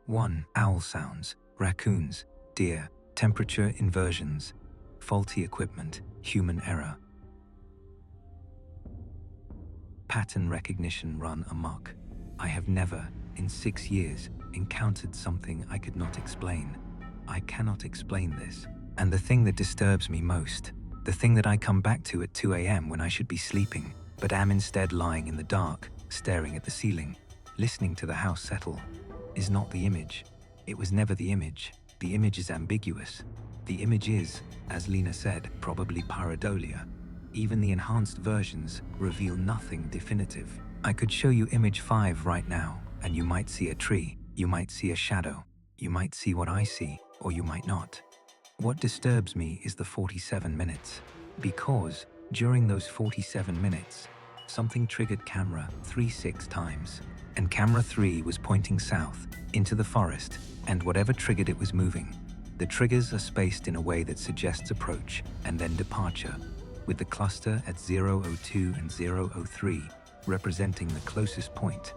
one. Owl sounds, raccoons, deer, temperature inversions, faulty equipment, human error. Pattern recognition run amok. I have never, in 6 years, encountered something I could not explain. I cannot explain this. And the thing that disturbs me most, the thing that I come back to at 2 a.m. when I should be sleeping, but am instead lying in the dark, staring at the ceiling, listening to the house settle, is not the image. It was never the image. The image is ambiguous. The image is, as Lena said, probably pareidolia. Even the enhanced versions reveal nothing definitive. I could show you image 5 right now, and you might see a tree, you might see a shadow, you might see what I see, or you might not. What disturbs me is the 47 minutes, because during those 47 minutes, something triggered camera 6 times, and camera 3 was pointing south into the forest, and whatever triggered it was moving. The triggers are spaced in a way that suggests approach and then departure, with the cluster at 002 and 003 representing the closest point.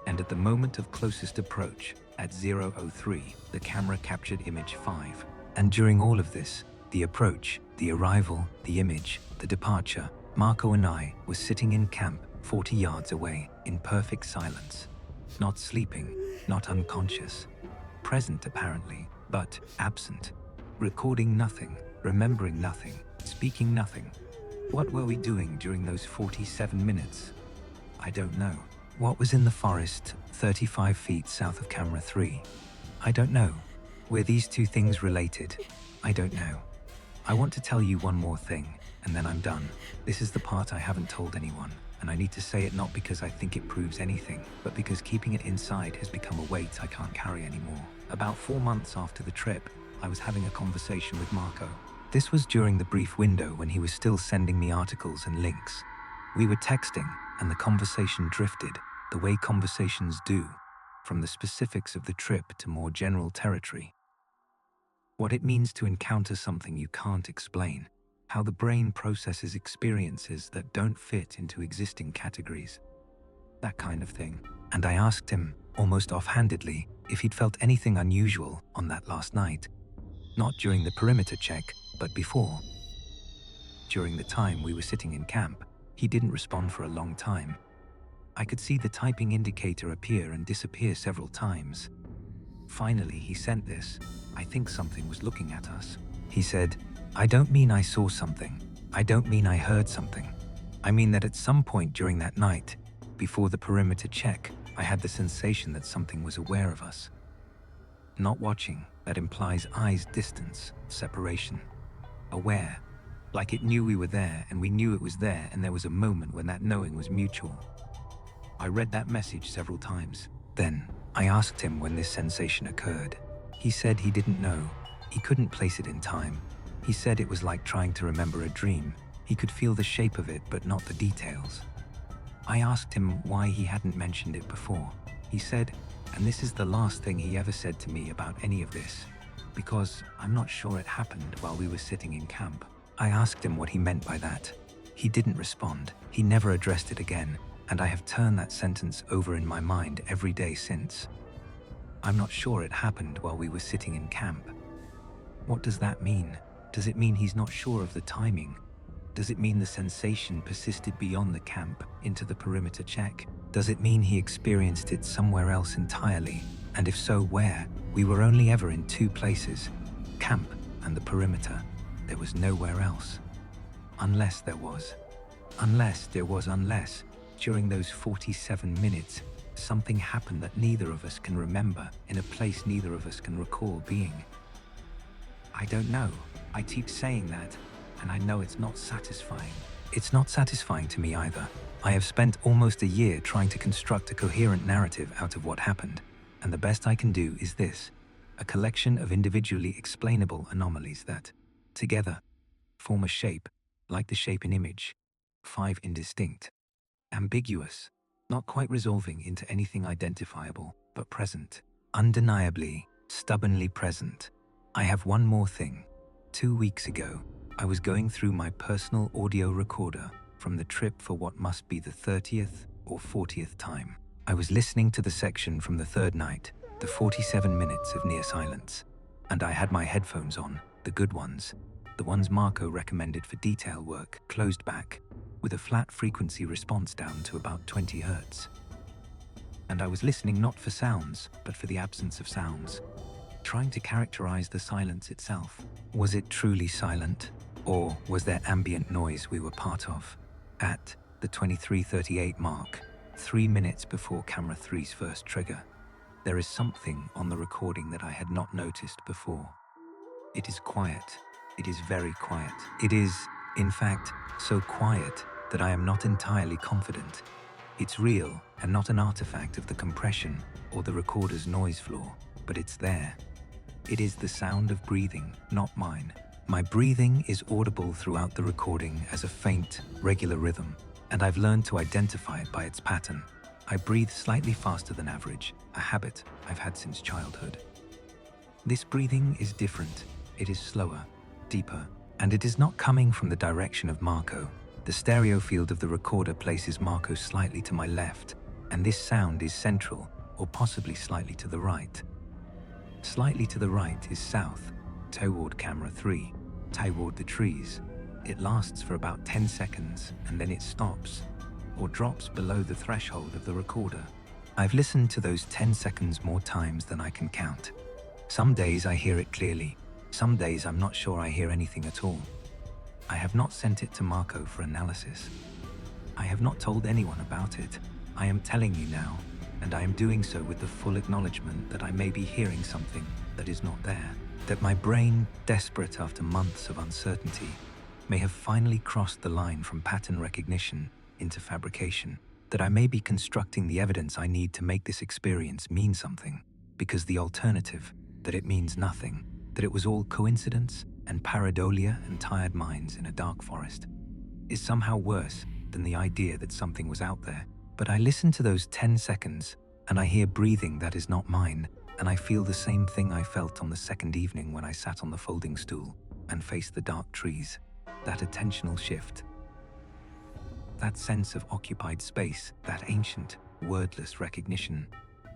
And at the moment of closest approach, at 003, the camera captured image 5. And during all of this, the approach, the arrival, the image, the departure, Marco and I were sitting in camp 40 yards away in perfect silence. Not sleeping, not unconscious. Present apparently, but absent. Recording nothing, remembering nothing, speaking nothing. What were we doing during those 47 minutes? I don't know. What was in the forest 35 feet south of camera 3? I don't know. Were these two things related? I don't know. I want to tell you one more thing, and then I'm done. This is the part I haven't told anyone, and I need to say it not because I think it proves anything, but because keeping it inside has become a weight I can't carry anymore. About 4 months after the trip, I was having a conversation with Marco. This was during the brief window when he was still sending me articles and links. We were texting, and the conversation drifted, the way conversations do, from the specifics of the trip to more general territory. What it means to encounter something you can't explain, how the brain processes experiences that don't fit into existing categories. That kind of thing. And I asked him, almost offhandedly, if he'd felt anything unusual on that last night. Not during the perimeter check, but before. During the time we were sitting in camp, he didn't respond for a long time. I could see the typing indicator appear and disappear several times. Finally, he sent this. I think something was looking at us. He said, I don't mean I saw something. I don't mean I heard something. I mean that at some point during that night, before the perimeter check, I had the sensation that something was aware of us. Not watching, that implies eyes distance, separation. Aware, like it knew we were there and we knew it was there, and there was a moment when that knowing was mutual. I read that message several times. Then, I asked him when this sensation occurred. He said he didn't know. He couldn't place it in time. He said it was like trying to remember a dream. He could feel the shape of it, but not the details. I asked him why he hadn't mentioned it before. He said, and this is the last thing he ever said to me about any of this, because I'm not sure it happened while we were sitting in camp. I asked him what he meant by that. He didn't respond. He never addressed it again, and I have turned that sentence over in my mind every day since. I'm not sure it happened while we were sitting in camp. What does that mean? Does it mean he's not sure of the timing? Does it mean the sensation persisted beyond the camp into the perimeter check? Does it mean he experienced it somewhere else entirely? And if so, where? We were only ever in two places, camp and the perimeter. There was nowhere else. Unless, during those 47 minutes, something happened that neither of us can remember in a place neither of us can recall being. I don't know. I keep saying that, and I know it's not satisfying. It's not satisfying to me either. I have spent almost a year trying to construct a coherent narrative out of what happened, and the best I can do is this: a collection of individually explainable anomalies that, together, form a shape, like the shape in image. 5 indistinct, ambiguous, not quite resolving into anything identifiable, but present. Undeniably, stubbornly present. I have one more thing. 2 weeks ago, I was going through my personal audio recorder from the trip for what must be the 30th or 40th time. I was listening to the section from the third night, the 47 minutes of near silence, and I had my headphones on, the good ones, the ones Marco recommended for detail work, closed back, with a flat frequency response down to about 20 Hz. And I was listening not for sounds, but for the absence of sounds, trying to characterize the silence itself. Was it truly silent, or was there ambient noise we were part of? At the 23:38 mark, 3 minutes before camera 3's first trigger, there is something on the recording that I had not noticed before. It is quiet. It is very quiet. It is, in fact, so quiet that I am not entirely confident. It's real and not an artifact of the compression or the recorder's noise floor, but it's there. It is the sound of breathing, not mine. My breathing is audible throughout the recording as a faint, regular rhythm, and I've learned to identify it by its pattern. I breathe slightly faster than average, a habit I've had since childhood. This breathing is different. It is slower, deeper, and it is not coming from the direction of Marco. The stereo field of the recorder places Marco slightly to my left, and this sound is central, or possibly slightly to the right. Slightly to the right is south, toward camera 3, toward the trees. It lasts for about 10 seconds, and then it stops, or drops below the threshold of the recorder. I've listened to those 10 seconds more times than I can count. Some days I hear it clearly. Some days I'm not sure I hear anything at all. I have not sent it to Marco for analysis. I have not told anyone about it. I am telling you now, and I am doing so with the full acknowledgement that I may be hearing something that is not there, that my brain, desperate after months of uncertainty, may have finally crossed the line from pattern recognition into fabrication, that I may be constructing the evidence I need to make this experience mean something, because the alternative, that it means nothing, that it was all coincidence and pareidolia and tired minds in a dark forest, is somehow worse than the idea that something was out there. But I listen to those 10 seconds, and I hear breathing that is not mine, and I feel the same thing I felt on the second evening when I sat on the folding stool and faced the dark trees. That attentional shift, that sense of occupied space, that ancient, wordless recognition.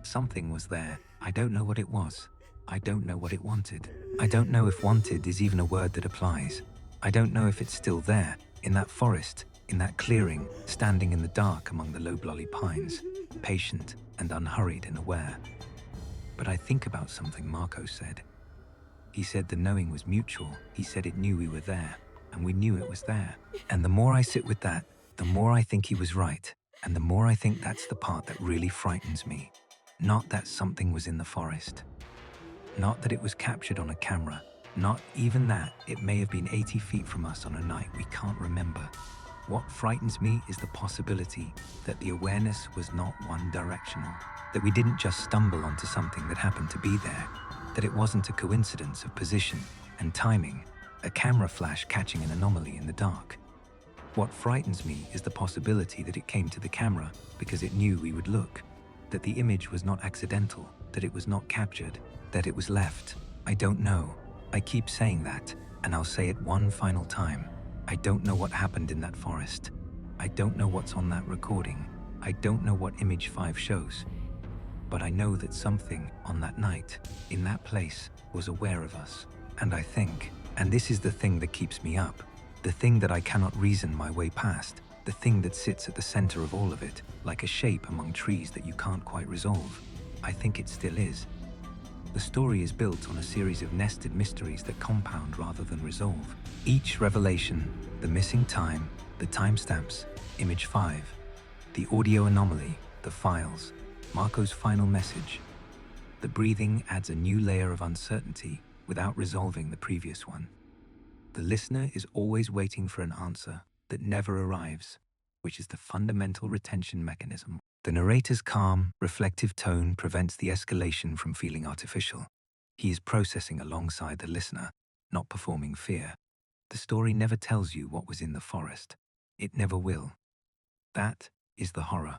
Something was there. I don't know what it was. I don't know what it wanted. I don't know if wanted is even a word that applies. I don't know if it's still there, in that forest, in that clearing, standing in the dark among the loblolly pines, patient and unhurried and aware. But I think about something Marco said. He said the knowing was mutual. He said it knew we were there, and we knew it was there. And the more I sit with that, the more I think he was right, and the more I think that's the part that really frightens me. Not that something was in the forest. Not that it was captured on a camera. Not even that it may have been 80 feet from us on a night we can't remember. What frightens me is the possibility that the awareness was not one-directional, that we didn't just stumble onto something that happened to be there, that it wasn't a coincidence of position and timing, a camera flash catching an anomaly in the dark. What frightens me is the possibility that it came to the camera because it knew we would look, that the image was not accidental, that it was not captured, that it was left. I don't know. I keep saying that, and I'll say it one final time. I don't know what happened in that forest. I don't know what's on that recording. I don't know what image 5 shows. But I know that something on that night, in that place, was aware of us. And I think, and this is the thing that keeps me up, the thing that I cannot reason my way past, the thing that sits at the center of all of it, like a shape among trees that you can't quite resolve. I think it still is. The story is built on a series of nested mysteries that compound rather than resolve. Each revelation, the missing time, the timestamps, image 5, the audio anomaly, the files, Marco's final message. The breathing adds a new layer of uncertainty without resolving the previous one. The listener is always waiting for an answer that never arrives, which is the fundamental retention mechanism. The narrator's calm, reflective tone prevents the escalation from feeling artificial. He is processing alongside the listener, not performing fear. The story never tells you what was in the forest. It never will. That is the horror.